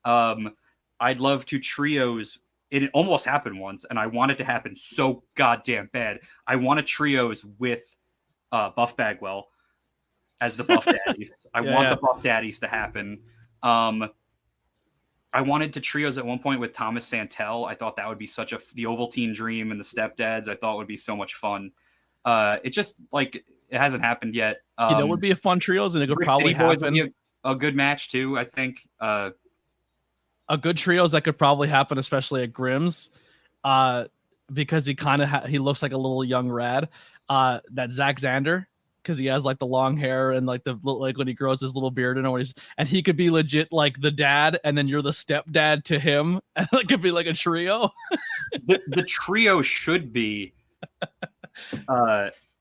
I'd love to trios. It almost happened once, and I want it to happen so goddamn bad. I want a trios with Buff Bagwell as the Buff Daddies. I want the Buff Daddies to happen. I wanted to trios at one point with Thomas Santel. I thought that would be such the Ovaltine Dream and the Stepdads. I thought would be so much fun. It just like it hasn't happened yet. It would be a fun trios, and it could Brick probably City Boys happen. Would be a good match too. I think a good trios that could probably happen, especially at Grimm's, because he kind of he looks like a little young Rad. That Zach Xander. Because he has like the long hair and like when he grows his little beard and he could be legit like the dad, and then you're the stepdad to him, and it could be like a trio. the trio should be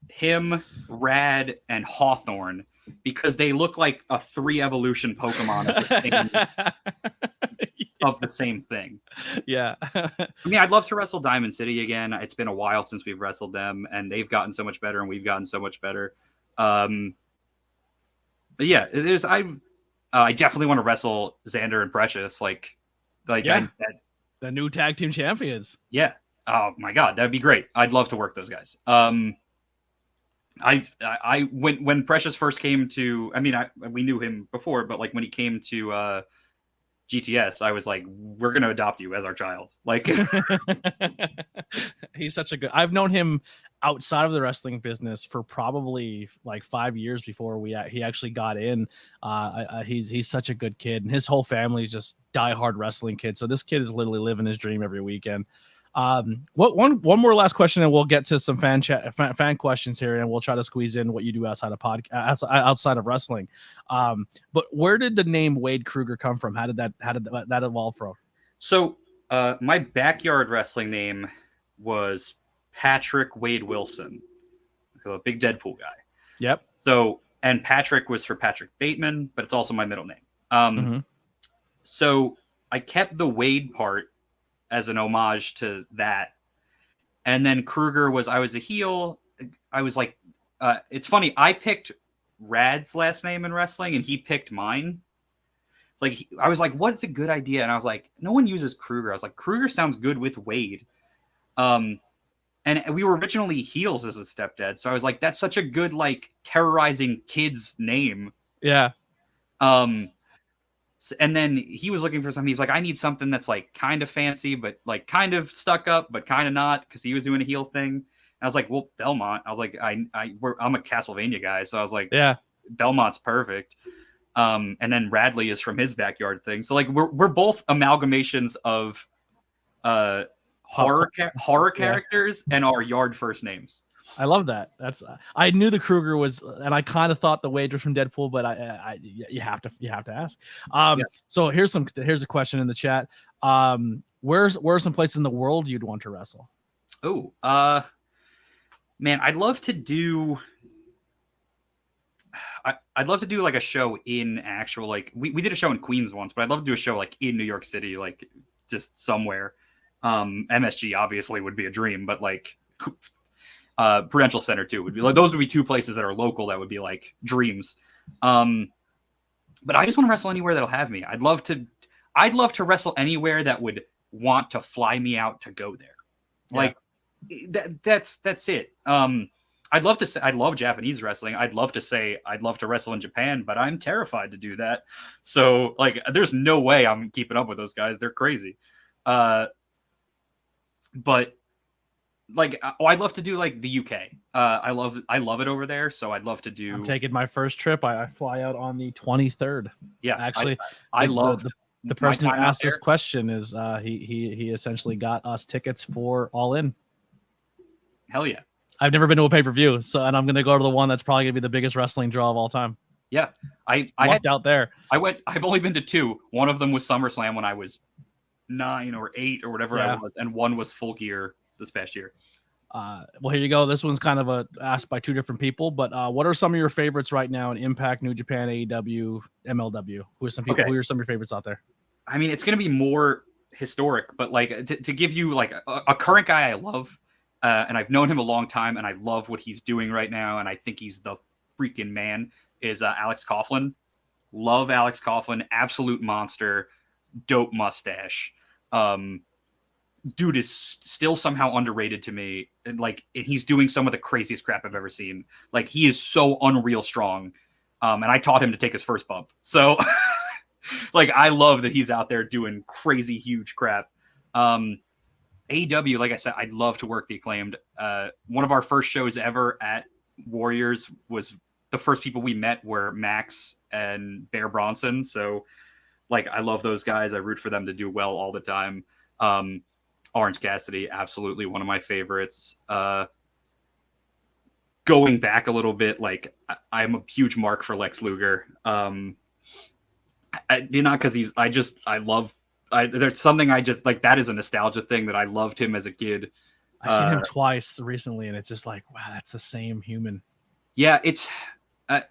him, Rad, and Hawthorne because they look like a 3 evolution Pokemon of the same thing. Yeah. I mean, I'd love to wrestle Diamond City again. It's been a while since we've wrestled them, and they've gotten so much better, and we've gotten so much better. But yeah, I definitely want to wrestle Xander and Precious, like the new tag team champions. Yeah. Oh my God, that'd be great. I'd love to work those guys. When Precious first came to, I mean, we knew him before, but like when he came to GTS, I was like, we're going to adopt you as our child. Like he's such a good, I've known him outside of the wrestling business for probably like 5 years before he actually got in. He's such a good kid, and his whole family is just diehard wrestling kids. So this kid is literally living his dream every weekend. One more last question, and we'll get to some fan questions here, and we'll try to squeeze in what you do outside of wrestling. But where did the name Wade Krueger come from? How did that evolve from? So my backyard wrestling name was Patrick Wade Wilson, so a big Deadpool guy. Yep. So, and Patrick was for Patrick Bateman, but it's also my middle name. So I kept the Wade part as an homage to that. And then Krueger I was a heel. I was like, it's funny. I picked Rad's last name in wrestling and he picked mine. Like, I was like, what's a good idea? And I was like, no one uses Krueger. I was like, Krueger sounds good with Wade. And we were originally heels as a stepdad. So I was like, that's such a good, like, terrorizing kids name. Yeah. And then he was looking for something. He's like, I need something that's like kind of fancy, but like kind of stuck up, but kind of not, because he was doing a heel thing. And I was like, well, Belmont. I was like, I'm a Castlevania guy, so I was like, yeah, Belmont's perfect. And then Radley is from his backyard thing. So like we're both amalgamations of horror characters and our yard first names. I love that. I knew the Krueger was, and I kind of thought the Wade was from Deadpool, but you have to ask. So here's a question in the chat. Where are some places in the world you'd want to wrestle? Oh, man, I'd love to do like a show in actual, like we did a show in Queens once, but I'd love to do a show like in New York City, like just somewhere. MSG obviously would be a dream, but like Prudential Center too would be like, those would be two places that are local that would be like dreams. But I just want to wrestle anywhere that'll have me. I'd love to wrestle anywhere that would want to fly me out to go there. Yeah. Like that's it. I'd love to say I love Japanese wrestling. I'd love to say I'd love to wrestle in Japan, but I'm terrified to do that. So like, there's no way I'm keeping up with those guys. They're crazy. But like, I'd love to do like the UK. I love it over there. So I'd love to do. I'm taking my first trip. I fly out on the 23rd. Yeah, actually, I love the person who asked this question is he essentially got us tickets for All In. Hell yeah. I've never been to a pay-per-view, and I'm going to go to the one that's probably going to be the biggest wrestling draw of all time. Yeah, I walked out there. I've only been to 2. One of them was SummerSlam when I was 9 or 8 or whatever I was, and one was Full Gear this past year. Well, here you go. This one's kind of asked by 2 different people, but what are some of your favorites right now in Impact, New Japan, AEW, MLW? Who are some people? Okay. Who are some of your favorites out there? I mean, it's going to be more historic, but like to give you like a current guy I love. And I've known him a long time, and I love what he's doing right now, and I think he's the freaking man, is Alex Coughlin. Love Alex Coughlin. Absolute monster. Dope mustache. Dude is still somehow underrated to me. And he's doing some of the craziest crap I've ever seen. Like, he is so unreal strong. And I taught him to take his first bump. So, like, I love that he's out there doing crazy, huge crap. AEW, like I said, I'd love to work the Acclaimed. One of our first shows ever at Warriors was the first people we met were Max and Bear Bronson. So, like, I love those guys. I root for them to do well all the time. Orange Cassidy, absolutely one of my favorites. Going back a little bit, like, I'm a huge mark for Lex Luger. Not because there's something I just like, that is a nostalgia thing that I loved him as a kid. I've seen him twice recently, and it's just like, wow, that's the same human. Yeah, it's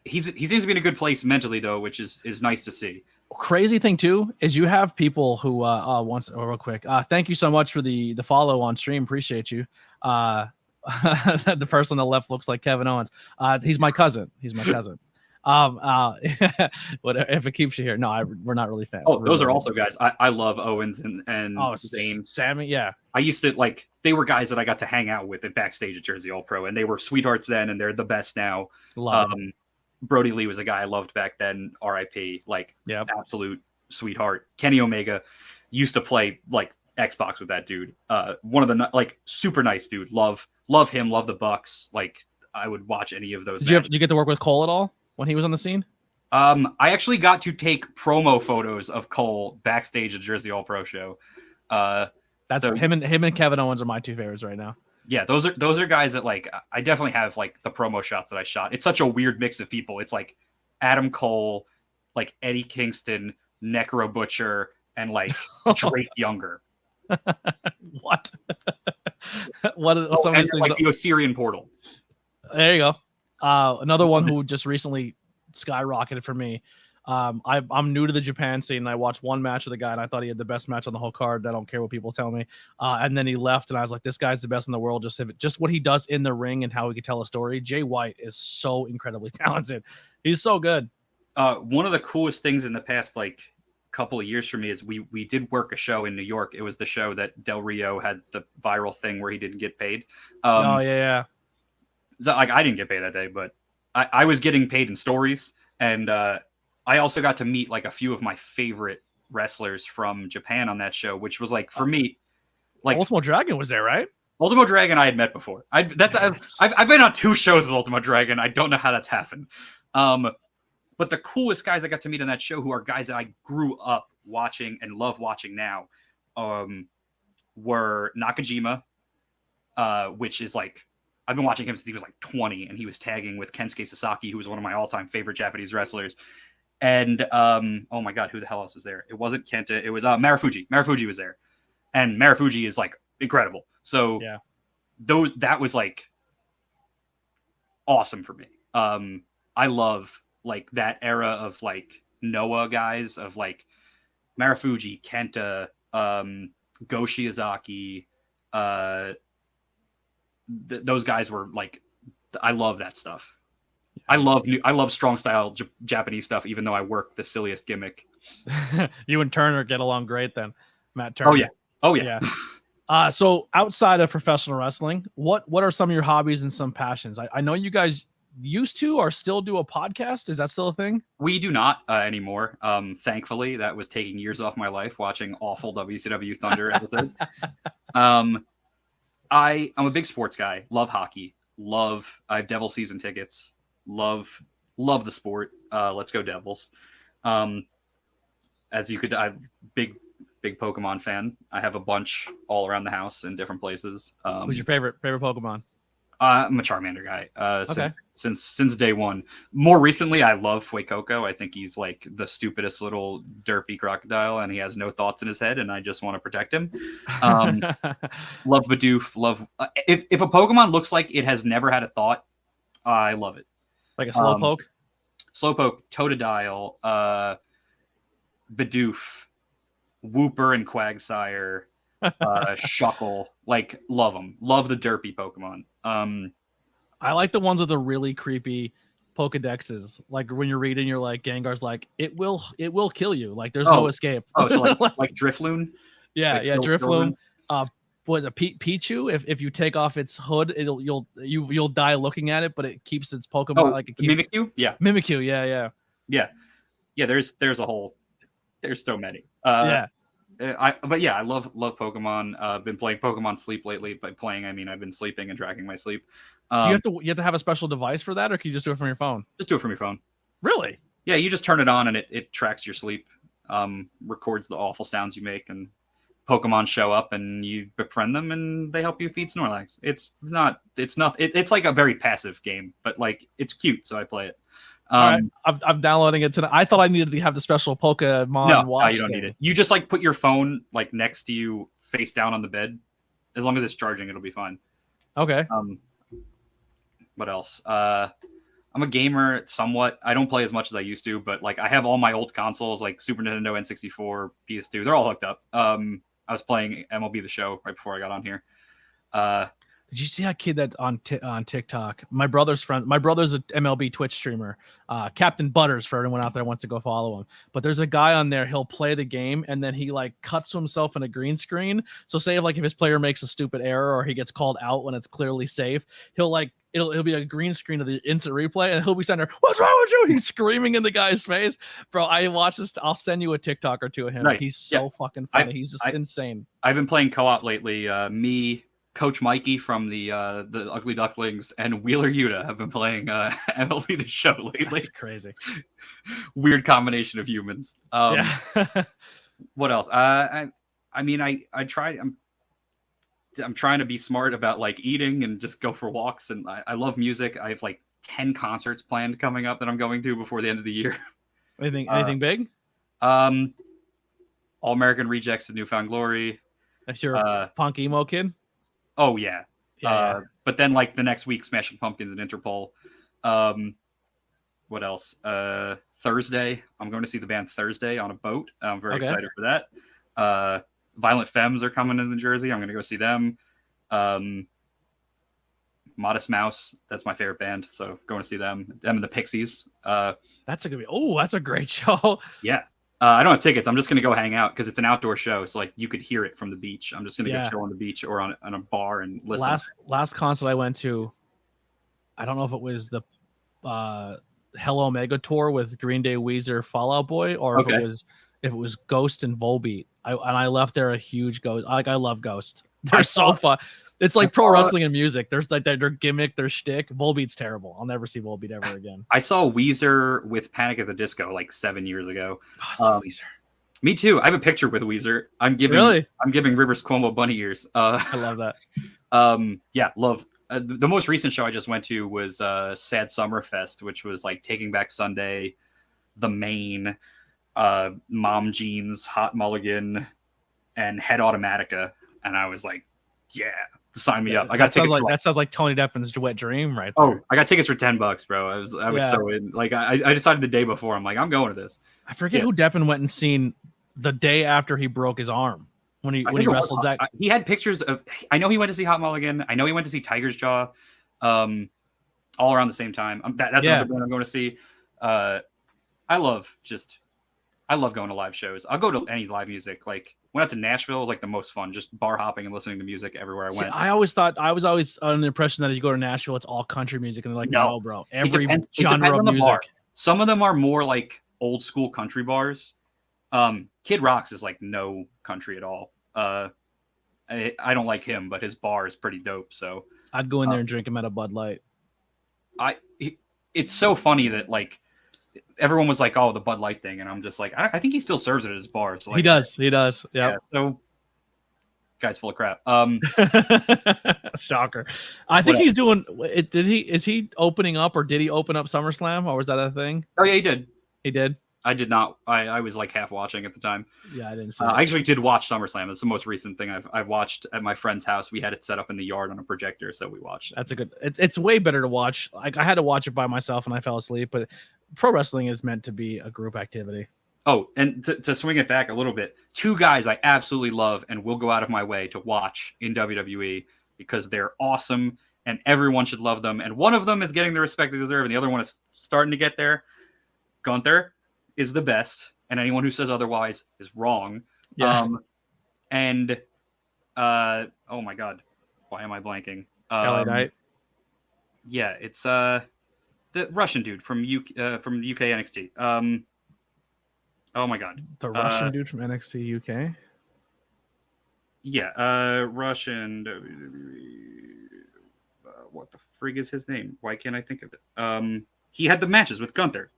he seems to be in a good place mentally though, which is nice to see. Crazy thing too is you have people who real quick. Thank you so much for the follow on stream. Appreciate you. The person on the left looks like Kevin Owens. He's my cousin. If it keeps you here, no, we're not really fans. Oh, those are also guys. I love Owens and Zane. Sammy, yeah. I used to they were guys that I got to hang out with at backstage at Jersey All Pro, and they were sweethearts then, and they're the best now. Brody Lee was a guy I loved back then. R.I.P. Absolute sweetheart. Kenny Omega used to play Xbox with that dude. One of the super nice dude. Love him. Love the Bucks. I would watch any of those. Did you get to work with Cole at all when he was on the scene? I actually got to take promo photos of Cole backstage at Jersey All Pro show. Him and Kevin Owens are my 2 favorites right now. Yeah, those are guys that I definitely have the promo shots that I shot. It's such a weird mix of people. It's Adam Cole, Eddie Kingston, Necro Butcher, and Drake Younger. What? What are some of these things? The Osirian Portal. There you go. Another one who just recently skyrocketed for me. I'm new to the Japan scene, and I watched one match with the guy, and I thought he had the best match on the whole card. I don't care what people tell me. And then he left, and I was like, this guy's the best in the world. Just what he does in the ring and how he can tell a story. Jay White is so incredibly talented. He's so good. One of the coolest things in the past couple of years for me is we did work a show in New York. It was the show that Del Rio had the viral thing where he didn't get paid. Oh yeah. So I didn't get paid that day, but I was getting paid in stories, and I also got to meet a few of my favorite wrestlers from Japan on that show, which was for me, Ultimo Dragon was there, right? Ultimo Dragon I had met before. I've been on 2 shows with Ultimo Dragon. I don't know how that's happened. But the coolest guys I got to meet on that show, who are guys that I grew up watching and love watching now, were Nakajima, which is I've been watching him since he was 20, and he was tagging with Kensuke Sasaki, who was one of my all-time favorite Japanese wrestlers. And oh my god, who the hell else was there? It wasn't Kenta, it was Marufuji. Marufuji was there, and Marufuji is incredible. So yeah, that was awesome for me. I love that era of Noah guys, of Marufuji, Kenta, Go Shiozaki. Those guys were I love that stuff. I love strong style Japanese stuff, even though I work the silliest gimmick. You and Turner get along great then. Matt Turner. Oh yeah. Oh yeah. So outside of professional wrestling, what are some of your hobbies and some passions? I know you guys used to or still do a podcast. Is that still a thing? We do not anymore. Thankfully, that was taking years off my life watching awful WCW Thunder episodes. I'm a big sports guy. Love hockey. I have Devil season tickets. Love the sport. Let's go Devils. As you could, I'm big Pokemon fan. I have a bunch all around the house in different places. Who's your favorite Pokemon? I'm a Charmander guy. Okay. Since day one. More recently, I love Fuecoco. I think he's like the stupidest little derpy crocodile, and he has no thoughts in his head, and I just want to protect him. Love Bidoof. Love if a Pokemon looks like it has never had a thought, I love it. Like a Slowpoke. Slowpoke, Totodile, Bidoof, Wooper, and Quagsire. Shuckle, like love them. Love the derpy Pokemon. I like the ones with the really creepy Pokedexes. Like when you're reading, you're like Gengar's like it will kill you. Like there's no escape. So like Drifloon. Yeah, Drifloon. Was a Pichu? If you take off its hood, you'll die looking at it, but it keeps its Pokemon like it keeps Mimikyu. Yeah, Mimikyu. Yeah. There's a whole. There's so many. I love Pokemon. Been playing Pokemon Sleep lately. By playing, I mean I've been sleeping and tracking my sleep. Do you have to have a special device for that, or can you just do it from your phone? Just do it from your phone. Really? Yeah, you just turn it on and it tracks your sleep, records the awful sounds you make, and Pokemon show up and you befriend them and they help you feed Snorlax. It's like a very passive game, but like it's cute, so I play it. All right, I'm downloading it tonight. I thought I needed to have the special Pokemon watch. No, you don't need it. You just like put your phone like next to you, face down on the bed. As long as it's charging, it'll be fine. Okay. What else? I'm a gamer somewhat. I don't play as much as I used to, but like I have all my old consoles, like Super Nintendo, N64, PS2. They're all hooked up. I was playing MLB The Show right before I got on here. Did you see that kid that on TikTok? My brother's an MLB Twitch streamer, Captain Butters, for everyone out there who wants to go follow him. But there's a guy on there, he'll play the game and then he like cuts to himself in a green screen. So say if his player makes a stupid error or he gets called out when it's clearly safe, he'll be a green screen of the instant replay and he'll be standing there, "What's wrong with you?" He's screaming in the guy's face. Bro, I watch this. I'll send you a TikTok or two of him. Nice. He's so fucking funny. He's just insane. I've been playing co-op lately. Me, Coach Mikey from the Ugly Ducklings, and Wheeler Yuta have been playing MLB The Show lately. That's crazy. Weird combination of humans. Yeah. What else? I try. I'm trying to be smart about like eating and just go for walks. And I love music. I have like 10 concerts planned coming up that I'm going to before the end of the year. Anything big? All American Rejects of Newfound Glory. That's your punk emo kid. Oh yeah. But then like the next week, Smashing Pumpkins and Interpol. What else? Thursday, I'm going to see the band Thursday on a boat. I'm very excited for that. Violent Femmes are coming to New Jersey. I'm going to go see them. Modest Mouse, that's my favorite band, so going to see them. Them and the Pixies. That's a great show. Yeah. I don't have tickets. I'm just going to go hang out because it's an outdoor show. So like you could hear it from the beach. I'm just going to go chill on the beach or on a bar and listen. Last concert I went to, I don't know if it was the Hell Omega tour with Green Day, Weezer, Fall Out Boy, or if it was Ghost and Volbeat. I left there a huge Ghost. I love Ghost. They're so fun. It's like pro wrestling and music. There's like their gimmick, their shtick. Volbeat's terrible. I'll never see Volbeat ever again. I saw Weezer with Panic at the Disco like 7 years ago. Oh, I love Weezer. Me too. I have a picture with Weezer. I'm giving Rivers Cuomo bunny ears. I love that. Love. The most recent show I just went to was Sad Summer Fest, which was like Taking Back Sunday, The Main, Mom Jeans, Hot Mulligan, and Head Automatica. And I was like, yeah, sign me up. I got tickets. That sounds like Tony Deppin's wet dream, right? Oh, I got tickets for $10, bro. I was so in. Like I decided the day before. I'm like, I'm going to this. I forget who Deppin went and seen the day after he broke his arm when he wrestled Zach. He had pictures of. I know he went to see Hot Mulligan. I know he went to see Tiger's Jaw, all around the same time. That's another band I'm going to see. I love going to live shows. I'll go to any live music. Like Went out to Nashville. It was like the most fun, just bar hopping and listening to music everywhere I went. I always thought I was always under the impression that if you go to Nashville, it's all country music, and they're like, no bro, every genre of music. Bar. Some of them are more like old school country bars. Kid Rock's is like no country at all. I don't like him, but his bar is pretty dope. So I'd go in there and drink him at a Bud Light. It's so funny that like everyone was like, "Oh, the Bud Light thing," and I'm just like, I think he still serves it at his bar. So like, he does. Yep. Yeah. So, guy's full of crap. Shocker. I think he's doing it. Is he opening up, or did he open up SummerSlam, or was that a thing? Oh yeah, he did. He did. I did not. I was like half watching at the time. Yeah, I didn't see I actually did watch SummerSlam. It's the most recent thing I've watched at my friend's house. We had it set up in the yard on a projector, so we watched. That's a good. It's way better to watch. Like I had to watch it by myself and I fell asleep. But pro wrestling is meant to be a group activity. Oh, and to swing it back a little bit, two guys I absolutely love and will go out of my way to watch in WWE because they're awesome and everyone should love them. And one of them is getting the respect they deserve, and the other one is starting to get there. Gunther is the best, and anyone who says otherwise is wrong. Yeah. Oh my God, why am I blanking? LA Knight. Yeah, it's the Russian dude from UK NXT. Oh my God, the Russian dude from NXT UK. Yeah, Russian WWE. What the frig is his name? Why can't I think of it? He had the matches with Gunther.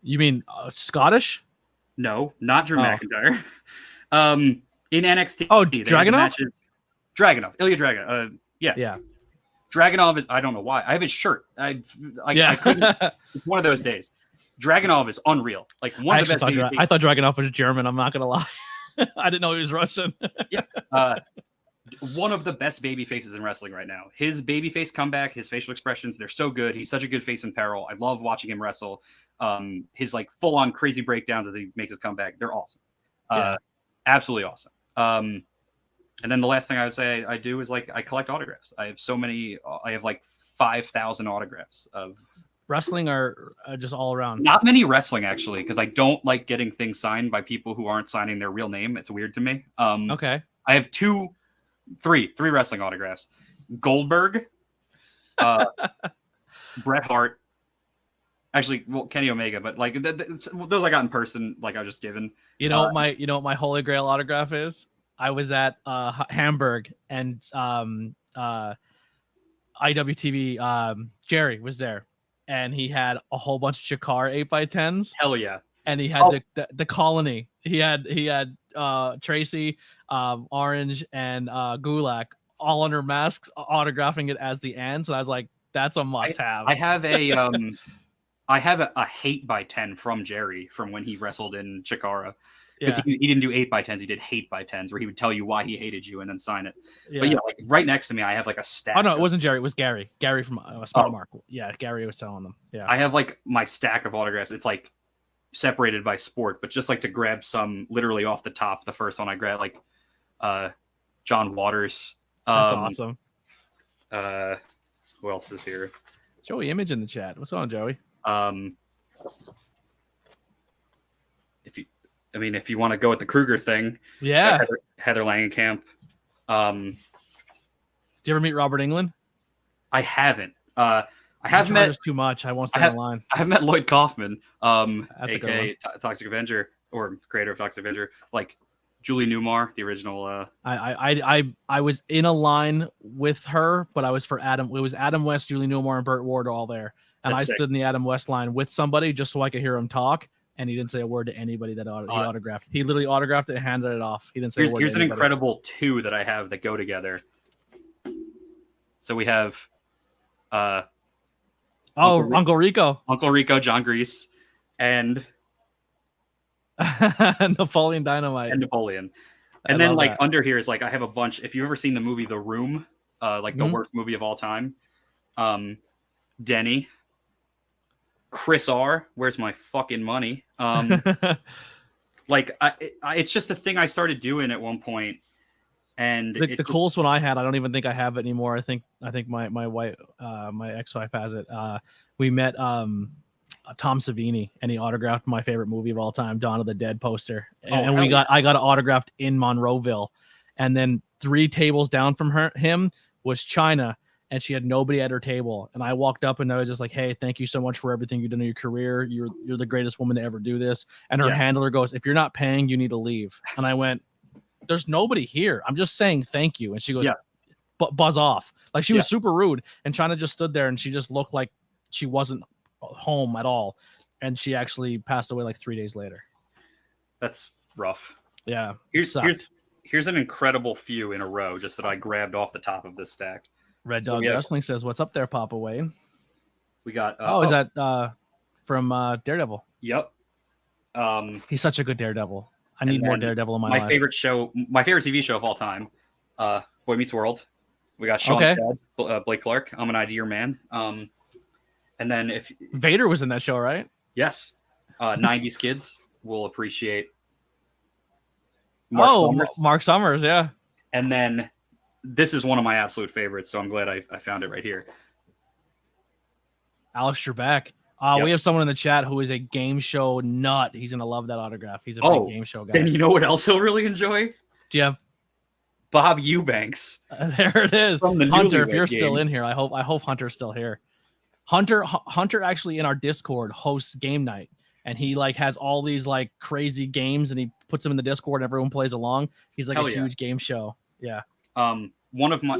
You mean Scottish? No, not Drew McIntyre. In NXT. Oh, Dragunov? Dragunov. Ilya Dragunov. Yeah. Dragunov is, I don't know why. I have his shirt. I couldn't. It's one of those days. Dragunov is unreal. Like one of the best. I thought Dragunov was German. I'm not going to lie. I didn't know he was Russian. Yeah. One of the best baby faces in wrestling right now. His babyface comeback, his facial expressions, they're so good. He's such a good face in peril. I love watching him wrestle. His like full on crazy breakdowns as he makes his comeback. They're awesome. Absolutely awesome. And then the last thing I would say I do is like I collect autographs. I have so many. I have like 5,000 autographs of wrestling or just all around. Not many wrestling actually, because I don't like getting things signed by people who aren't signing their real name. It's weird to me. Okay. I have three wrestling autographs. Goldberg, Bret Hart. Actually, well, Kenny Omega, but like those I got in person. Like I was just given. You know what my Holy Grail autograph is? I was at Hamburg and IWTV. Jerry was there, and he had a whole bunch of Chikara 8x10s. Hell yeah! And he had the Colony. He had Tracy, Orange, and Gulak all under masks, autographing it as the ends. And I was like, that's a must-have. I have a I have a hate by 10 from Jerry from when he wrestled in Chikara. Because he didn't do 8x10s, he did hate by 10s, where he would tell you why he hated you and then sign it. Yeah. But yeah, like right next to me, I have like a stack. Oh no, it wasn't Jerry. It was Gary. Gary from Smart Mark. Yeah, Gary was selling them. Yeah, I have like my stack of autographs. It's like separated by sport, but just like to grab some literally off the top. The first one I grabbed, like John Waters. That's awesome. Who else is here? Joey Image in the chat. What's going on, Joey? If you want to go with the Krueger thing, yeah, Heather Langenkamp. Did you ever meet Robert England? I haven't. I have met too much. I won't stand in line. I have met Lloyd Kaufman, that's aka Toxic Avenger or creator of Toxic Avenger, like Julie Newmar, the original. I was in a line with her, but I was for Adam. It was Adam West, Julie Newmar, and Burt Ward all there, and I stood in the Adam West line with somebody just so I could hear him talk. And he didn't say a word to anybody that he autographed. He literally autographed it and handed it off. He didn't say a word. Here's an incredible two that I have that go together. So we have Uncle Rico, John Grease, and Napoleon Dynamite. And Napoleon. And then like under here is like I have a bunch. If you've ever seen the movie The Room, like the worst movie of all time, Denny. Chris R, where's my fucking money? Like it's just a thing I started doing at one point, and the coolest one I had, I don't even think I have it anymore. I think my wife, my ex-wife has it. We met Tom Savini, and he autographed my favorite movie of all time, Dawn of the Dead poster. And, Oh, I got it autographed in Monroeville. And then 3 tables down from him was China, and she had nobody at her table. And I walked up and I was just like, "Hey, thank you so much for everything you've done in your career. You're the greatest woman to ever do this." And her handler goes, "If you're not paying, you need to leave." And I went, "There's nobody here. I'm just saying thank you." And she goes, "Buzz off." Like, she was super rude. And China just stood there and she just looked like she wasn't home at all. And she actually passed away like 3 days later. That's rough. Yeah. Here's an incredible few in a row just that I grabbed off the top of this stack. Red Dog Wrestling says, "What's up there, Papa Wayne?" We got is that from Daredevil? Yep. He's such a good Daredevil. I need more Daredevil in my life. My favorite TV show of all time, Boy Meets World. We got Sean Ted, Blake Clark. I'm an idea man. And then if Vader was in that show, right? Yes. 90s kids will appreciate Mark Summers, yeah. And then this is one of my absolute favorites, so I'm glad I found it right here. Alex Trebek. We have someone in the chat who is a game show nut. He's going to love that autograph. He's a big game show guy. Then you know what else he'll really enjoy? Do you have Bob Eubanks? There it is. From the Hunter, if you're game. still in here, I hope Hunter's still here. Hunter actually in our Discord hosts game night, and he like has all these like crazy games, and he puts them in the Discord and everyone plays along. He's like huge game show. Yeah.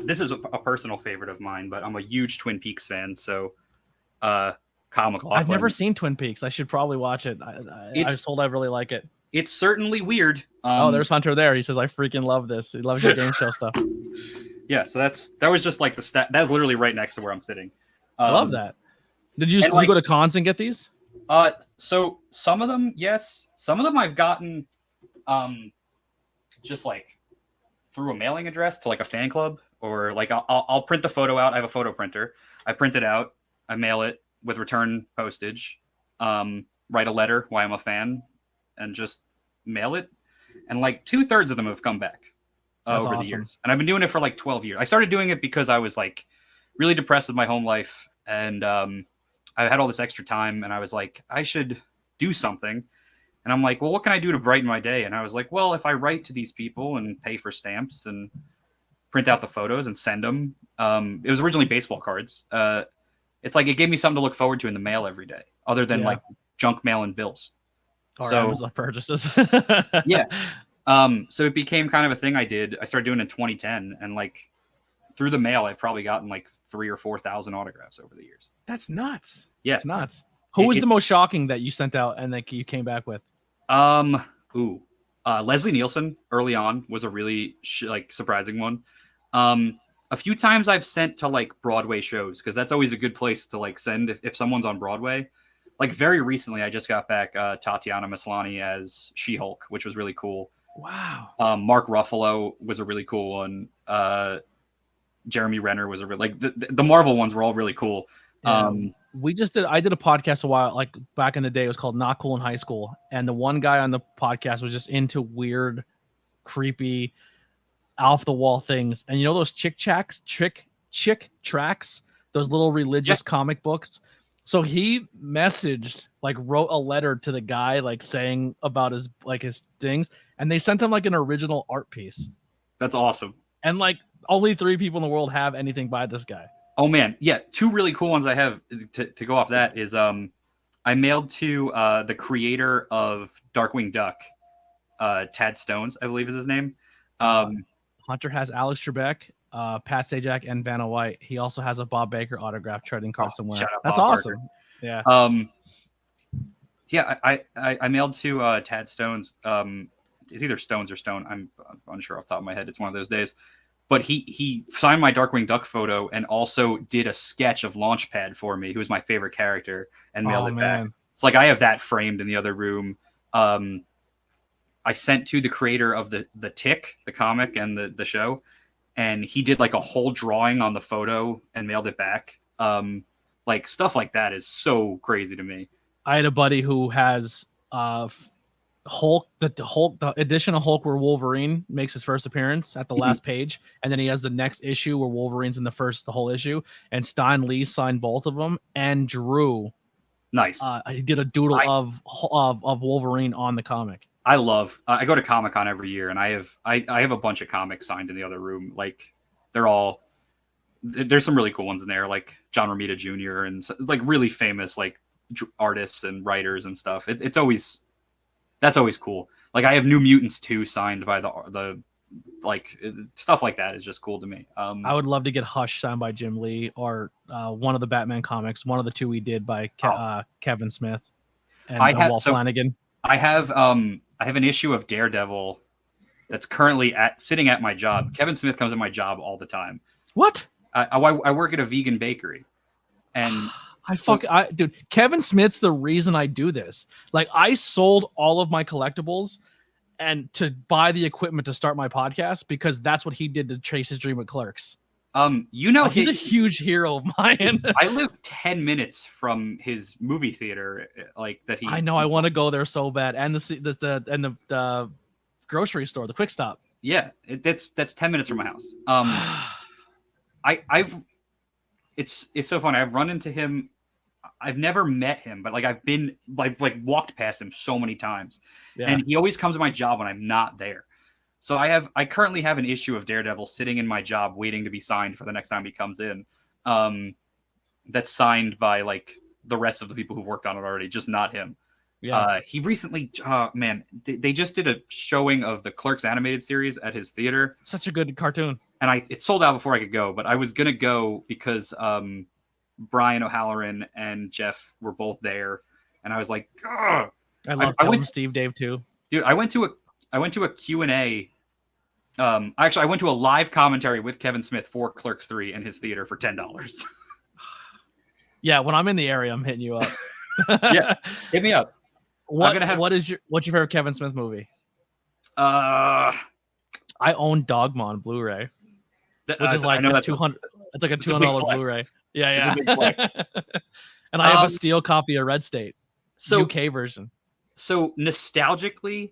This is a personal favorite of mine, but I'm a huge Twin Peaks fan. So, Kyle MacLachlan. I've never seen Twin Peaks. I should probably watch it. I was told I really like it. It's certainly weird. There's Hunter there. He says, "I freaking love this." He loves your game show stuff. Yeah. So that was just like the stat. That's literally right next to where I'm sitting. I love that. Did you go to cons and get these? So some of them, yes. Some of them I've gotten, just like through a mailing address to like a fan club, or like I'll print the photo out. I have a photo printer. I print it out. I mail it with return postage. Write a letter why I'm a fan, and just mail it. And like 2/3 of them have come back over the years. And I've been doing it for like 12 years. I started doing it because I was like really depressed with my home life, and I had all this extra time, and I was like, I should do something. And I'm like, well, what can I do to brighten my day? And I was like, well, if I write to these people and pay for stamps and print out the photos and send them. It was originally baseball cards. It's like it gave me something to look forward to in the mail every day, other than like junk mail and bills. Or Amazon purchases. Yeah. So it became kind of a thing I did. I started doing it in 2010, and like through the mail, I've probably gotten like 3,000 or 4,000 autographs over the years. That's nuts. Yeah, it's nuts. Who was the most shocking that you sent out and that you came back with? Leslie Nielsen early on was a really surprising one. A few times I've sent to like Broadway shows, because that's always a good place to like send if someone's on Broadway. Like very recently, I just got back Tatiana Maslany as She-Hulk, which was really cool. Wow. Mark Ruffalo was a really cool one. Jeremy Renner was a really the Marvel ones were all really cool. Yeah. I did a podcast a while, like back in the day. It was called Not Cool in High School. And the one guy on the podcast was just into weird, creepy, off the wall things. And you know those chick tracks, those little religious comic books. So he wrote a letter to the guy, like saying about his things. And they sent him like an original art piece. That's awesome. And like only 3 people in the world have anything by this guy. Oh man, yeah. 2 really cool ones I have to go off that is I mailed to the creator of Darkwing Duck, Tad Stones, I believe is his name. Hunter has Alex Trebek, Pat Sajak, and Vanna White. He also has a Bob Baker autograph trading card somewhere. That's Bob awesome. Barker. Yeah. I mailed to Tad Stones. It's either Stones or Stone. I'm unsure off the top of my head. It's one of those days. But he signed my Darkwing Duck photo and also did a sketch of Launchpad for me, who was my favorite character, and mailed it back. It's like I have that framed in the other room. I sent to the creator of the Tick, the comic and the show, and he did like a whole drawing on the photo and mailed it back. Like stuff like that is so crazy to me. I had a buddy who has Hulk, the edition of Hulk where Wolverine makes his first appearance at the last page, and then he has the next issue where Wolverine's in the whole issue, and Stan Lee signed both of them and drew Nice. He did a doodle of Wolverine on the comic. I love. I go to Comic-Con every year, and I have a bunch of comics signed in the other room. Like they're all. There's some really cool ones in there, like John Romita Jr. and like really famous like artists and writers and stuff. That's always cool. Like I have New Mutants 2 signed by the like stuff like that is just cool to me. I would love to get Hush signed by Jim Lee or one of the Batman comics, one of the two we did by Kevin Smith and Walt Flanagan. I have an issue of Daredevil that's currently sitting at my job. Kevin Smith comes to my job all the time. What? I work at a vegan bakery, and dude, Kevin Smith's the reason I do this. Like I sold all of my collectibles and to buy the equipment to start my podcast because that's what he did to chase his dream with Clerks. He's a huge hero of mine. I live 10 minutes from his movie theater, like that. I know. I want to go there so bad, and the grocery store, the Quick Stop. Yeah, that's 10 minutes from my house. It's so funny. I've run into him. I've never met him, but like I've been like walked past him so many times, and he always comes to my job when I'm not there. So I currently have an issue of Daredevil sitting in my job waiting to be signed for the next time he comes in. That's signed by like the rest of the people who've worked on it already, just not him. Yeah. He recently, they just did a showing of the Clerks animated series at his theater. Such a good cartoon. And it sold out before I could go, but I was going to go because Brian O'Halloran and Jeff were both there. And I was like, ugh. I love Steve Dave too. Dude, I went to a Q&A. Actually, I went to a live commentary with Kevin Smith for Clerks 3 in his theater for $10. Yeah, when I'm in the area, I'm hitting you up. Yeah, hit me up. What's your favorite Kevin Smith movie? I own Dogma on Blu-ray, which is like a 200. It's like a $200 Blu-ray. Yeah. And I have a steel copy of Red State, UK version. So nostalgically,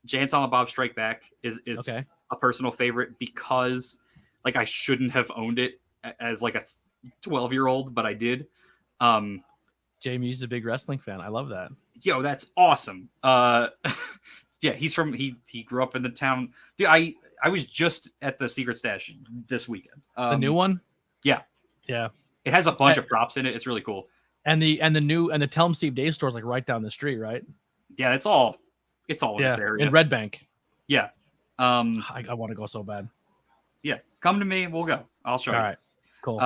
Jay and Silent Bob Strike Back is okay. A personal favorite because like I shouldn't have owned it as like a 12-year-old, but I did. Jamie is a big wrestling fan. I love that. Yo, that's awesome. Yeah, he grew up in the town. Dude, I was just at the Secret Stash this weekend. The new one? Yeah. It has a bunch of props in it. It's really cool. And the Tell 'em Steve Dave store is like right down the street, right? Yeah, it's all in this area. In Red Bank. Yeah. I want to go so bad. Yeah, come to me. We'll go. I'll show you. All right, cool.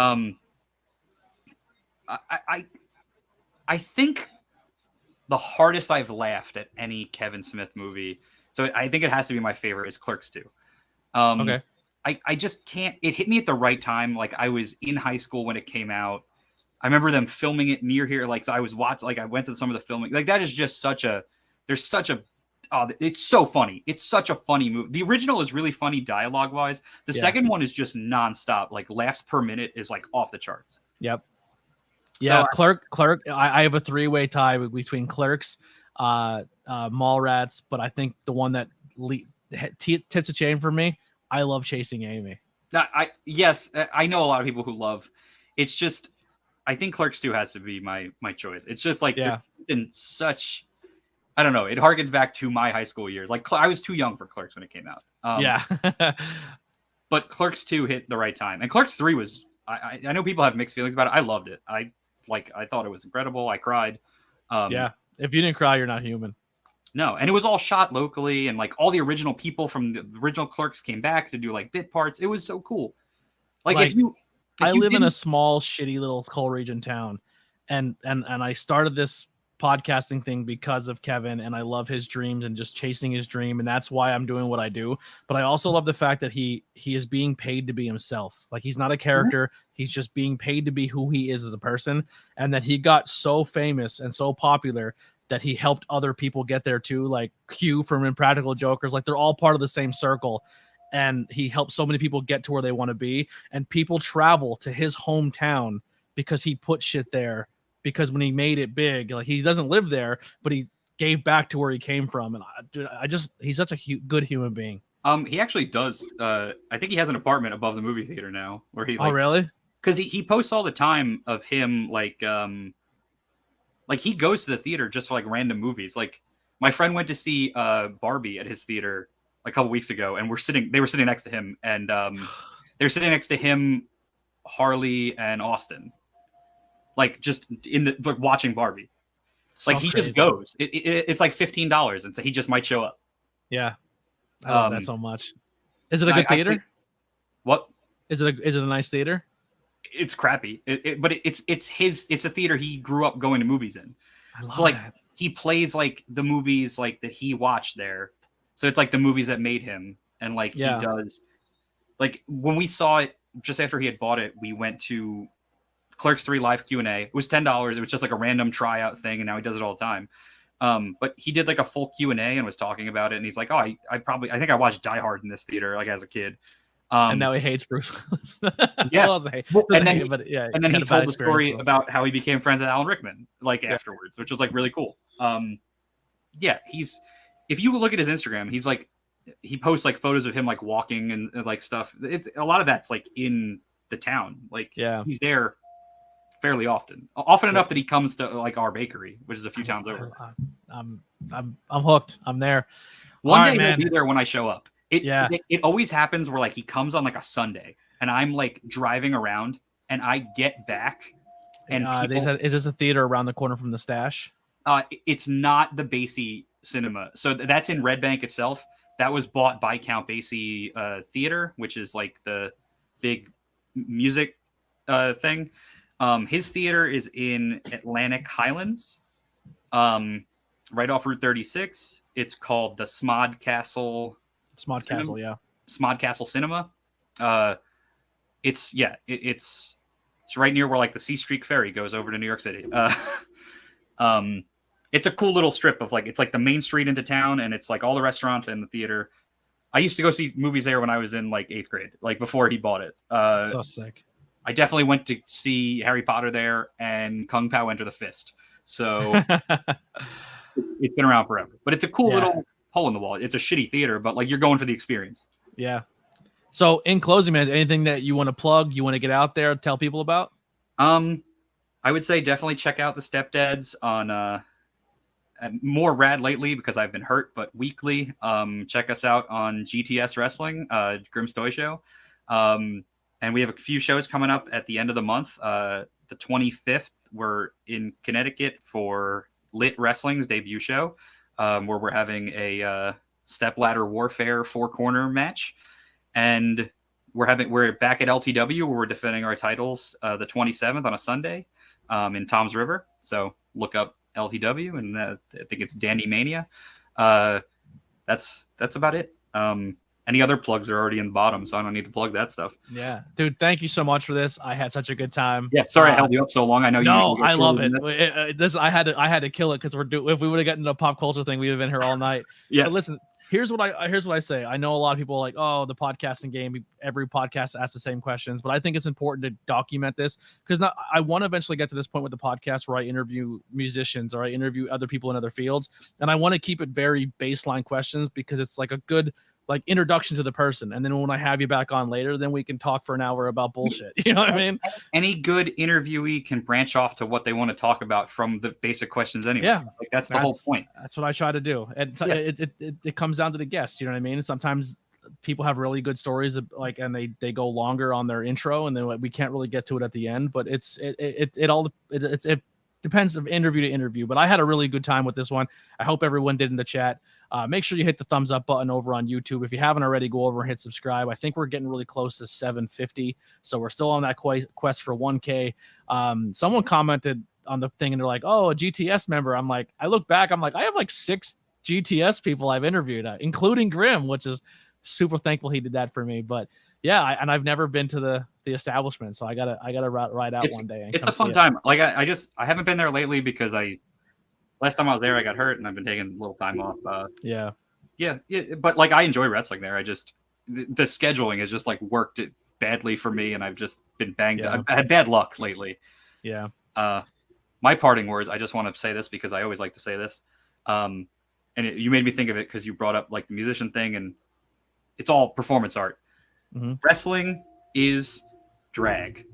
I think the hardest I've laughed at any Kevin Smith movie, so I think it has to be my favorite, is Clerks 2. Okay. I just can't. It hit me at the right time. Like I was in high school when it came out. I remember them filming it near here. Like so I was watching. Like I went to some of the filming. Like that is just such a. There's such a. Oh, it's so funny. It's such a funny movie. The original is really funny dialogue wise. The second one is just nonstop. Like laughs per minute is like off the charts. Yep. Yeah, so, Clerk. I have a 3-way tie between Clerks, Mallrats, but I think the one that tips a chain for me. I love Chasing Amy. Yes, I know a lot of people who love. It's just, I think Clerks 2 has to be my choice. It's just like in such. I don't know. It harkens back to my high school years. Like I was too young for Clerks when it came out. But Clerks 2 hit the right time, and Clerks 3 was. I know people have mixed feelings about it. I loved it. I thought it was incredible. I cried. If you didn't cry, you're not human. No, and it was all shot locally, and like all the original people from the original Clerks came back to do like bit parts. It was so cool. I live in a small, shitty little coal region town, and I started this podcasting thing because of Kevin, and I love his dreams and just chasing his dream, and that's why I'm doing what I do. But I also love the fact that he is being paid to be himself. Like he's not a character, he's just being paid to be who he is as a person, and that he got so famous and so popular that he helped other people get there too, like Q from Impractical Jokers. Like they're all part of the same circle, and he helped so many people get to where they want to be, and people travel to his hometown because he put shit there. Because when he made it big, like he doesn't live there, but he gave back to where he came from. And he's such a good human being. He actually does. I think he has an apartment above the movie theater now where he. Oh, really? Because he posts all the time of him like Like he goes to the theater just for like random movies. Like my friend went to see Barbie at his theater like a couple weeks ago, and they were sitting next to him, and they were sitting next to him, Harley, and Austin, like just like watching Barbie. Like he crazy. just goes. It's like $15, and so he just might show up. Yeah, I love that so much. Is it a good theater? What? Is it a nice theater? It's crappy, but it's a theater he grew up going to movies in. I love so like that. He plays like the movies like that he watched there. So it's like the movies that made him, and like he does. Like when we saw it just after he had bought it, we went to Clerks 3 live Q&A. It was $10. It was just like a random tryout thing, and now he does it all the time. But he did like a full Q&A and was talking about it, and he's like, "Oh, I think I watched Die Hard in this theater like as a kid." And now he hates Bruce Willis. Yeah, and then he told the story about how he became friends with Alan Rickman like afterwards, which was like really cool. If you look at his Instagram, he's like he posts like photos of him like walking and like stuff. It's a lot of that's like in the town. Like he's there fairly often enough that he comes to like our bakery, which is a few towns over. I'm hooked. I'm there. One day he'll be there when I show up. It always happens where like he comes on like a Sunday, and I'm like driving around, and I get back, and is this a theater around the corner from the Stash? It's not the Basie Cinema, so that's in Red Bank itself. That was bought by Count Basie Theater, which is like the big music thing. His theater is in Atlantic Highlands, right off Route 36. It's called the Smod Castle Cinema. It's right near where like the C Streak ferry goes over to New York City. It's a cool little strip of like, it's like the main street into town, and it's like all the restaurants and the theater. I used to go see movies there when I was in like 8th grade, like before he bought it. So sick. I definitely went to see Harry Potter there and Kung Pao Enter the Fist. So it's been around forever, but it's a cool little hole in the wall. It's a shitty theater, but like you're going for the experience. Yeah. So in closing, man, anything that you want to plug, you want to get out there, tell people about? I would say definitely check out the Stepdads on more rad lately because I've been hurt, but weekly. Check us out on GTS Wrestling, Grimm's Toy Show. And we have a few shows coming up at the end of the month. The 25th, we're in Connecticut for Lit Wrestling's debut show, where we're having a stepladder warfare 4-corner match. And we're back at LTW where we're defending our titles the 27th on a Sunday in Tom's River. So look up LTW, and I think it's Dandy Mania. That's about it. Any other plugs are already in the bottom, so I don't need to plug that stuff. Yeah, dude, thank you so much for this. I had such a good time. Yeah, sorry I held you up so long. I know. No, I love it. This I had to kill it because if we would have gotten into a pop culture thing, we'd have been here all night. Yes. But listen, here's what I say. I know a lot of people are like, oh, the podcasting game. Every podcast asks the same questions, but I think it's important to document this because I want to eventually get to this point with the podcast where I interview musicians or I interview other people in other fields, and I want to keep it very baseline questions because it's like a good like introduction to the person, and then when I have you back on later, then we can talk for an hour about bullshit. You know what I mean? Any good interviewee can branch off to what they want to talk about from the basic questions anyway. Yeah, like that's the whole point. That's what I try to do, and so it comes down to the guest. You know what I mean? Sometimes people have really good stories, like, and they go longer on their intro, and then we can't really get to it at the end. But it depends of interview to interview. But I had a really good time with this one. I hope everyone did in the chat. Make sure you hit the thumbs up button over on YouTube. If you haven't already, go over and hit subscribe. I think we're getting really close to 750. So we're still on that quest for 1K. Someone commented on the thing and they're like, oh, a GTS member. I look back, I'm like, I have like 6 GTS people I've interviewed, including Grimm, which is super thankful he did that for me. But yeah, and I've never been to the establishment. So I gotta ride out one day. And it's a fun time. Like I haven't been there lately because last time I was there, I got hurt, and I've been taking a little time off. Yeah, but like I enjoy wrestling there. The scheduling has just like worked it badly for me, and I've just been banged. Yeah. I had bad luck lately. Yeah. My parting words. I just want to say this because I always like to say this. And you made me think of it because you brought up like the musician thing, and it's all performance art. Mm-hmm. Wrestling is drag.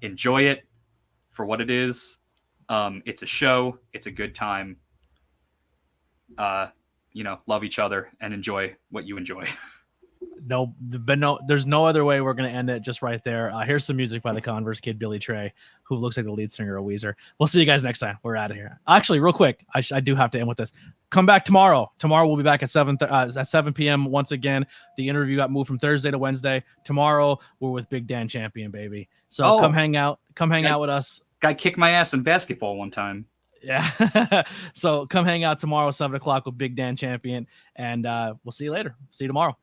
Enjoy it for what it is. It's a show. It's a good time. Love each other and enjoy what you enjoy. There's no other way we're gonna end it just right there. Here's some music by the Converse kid Billy Trey, who looks like the lead singer of Weezer. We'll see you guys next time. We're out of here. Actually, real quick, I do have to end with this. Come back tomorrow. Tomorrow we'll be back at 7 p.m. once again. The interview got moved from Thursday to Wednesday. Tomorrow we're with Big Dan Champion, baby. So come hang out. Come hang out with us. Guy kicked my ass in basketball one time. Yeah. So come hang out tomorrow, 7 o'clock with Big Dan Champion, and we'll see you later. See you tomorrow.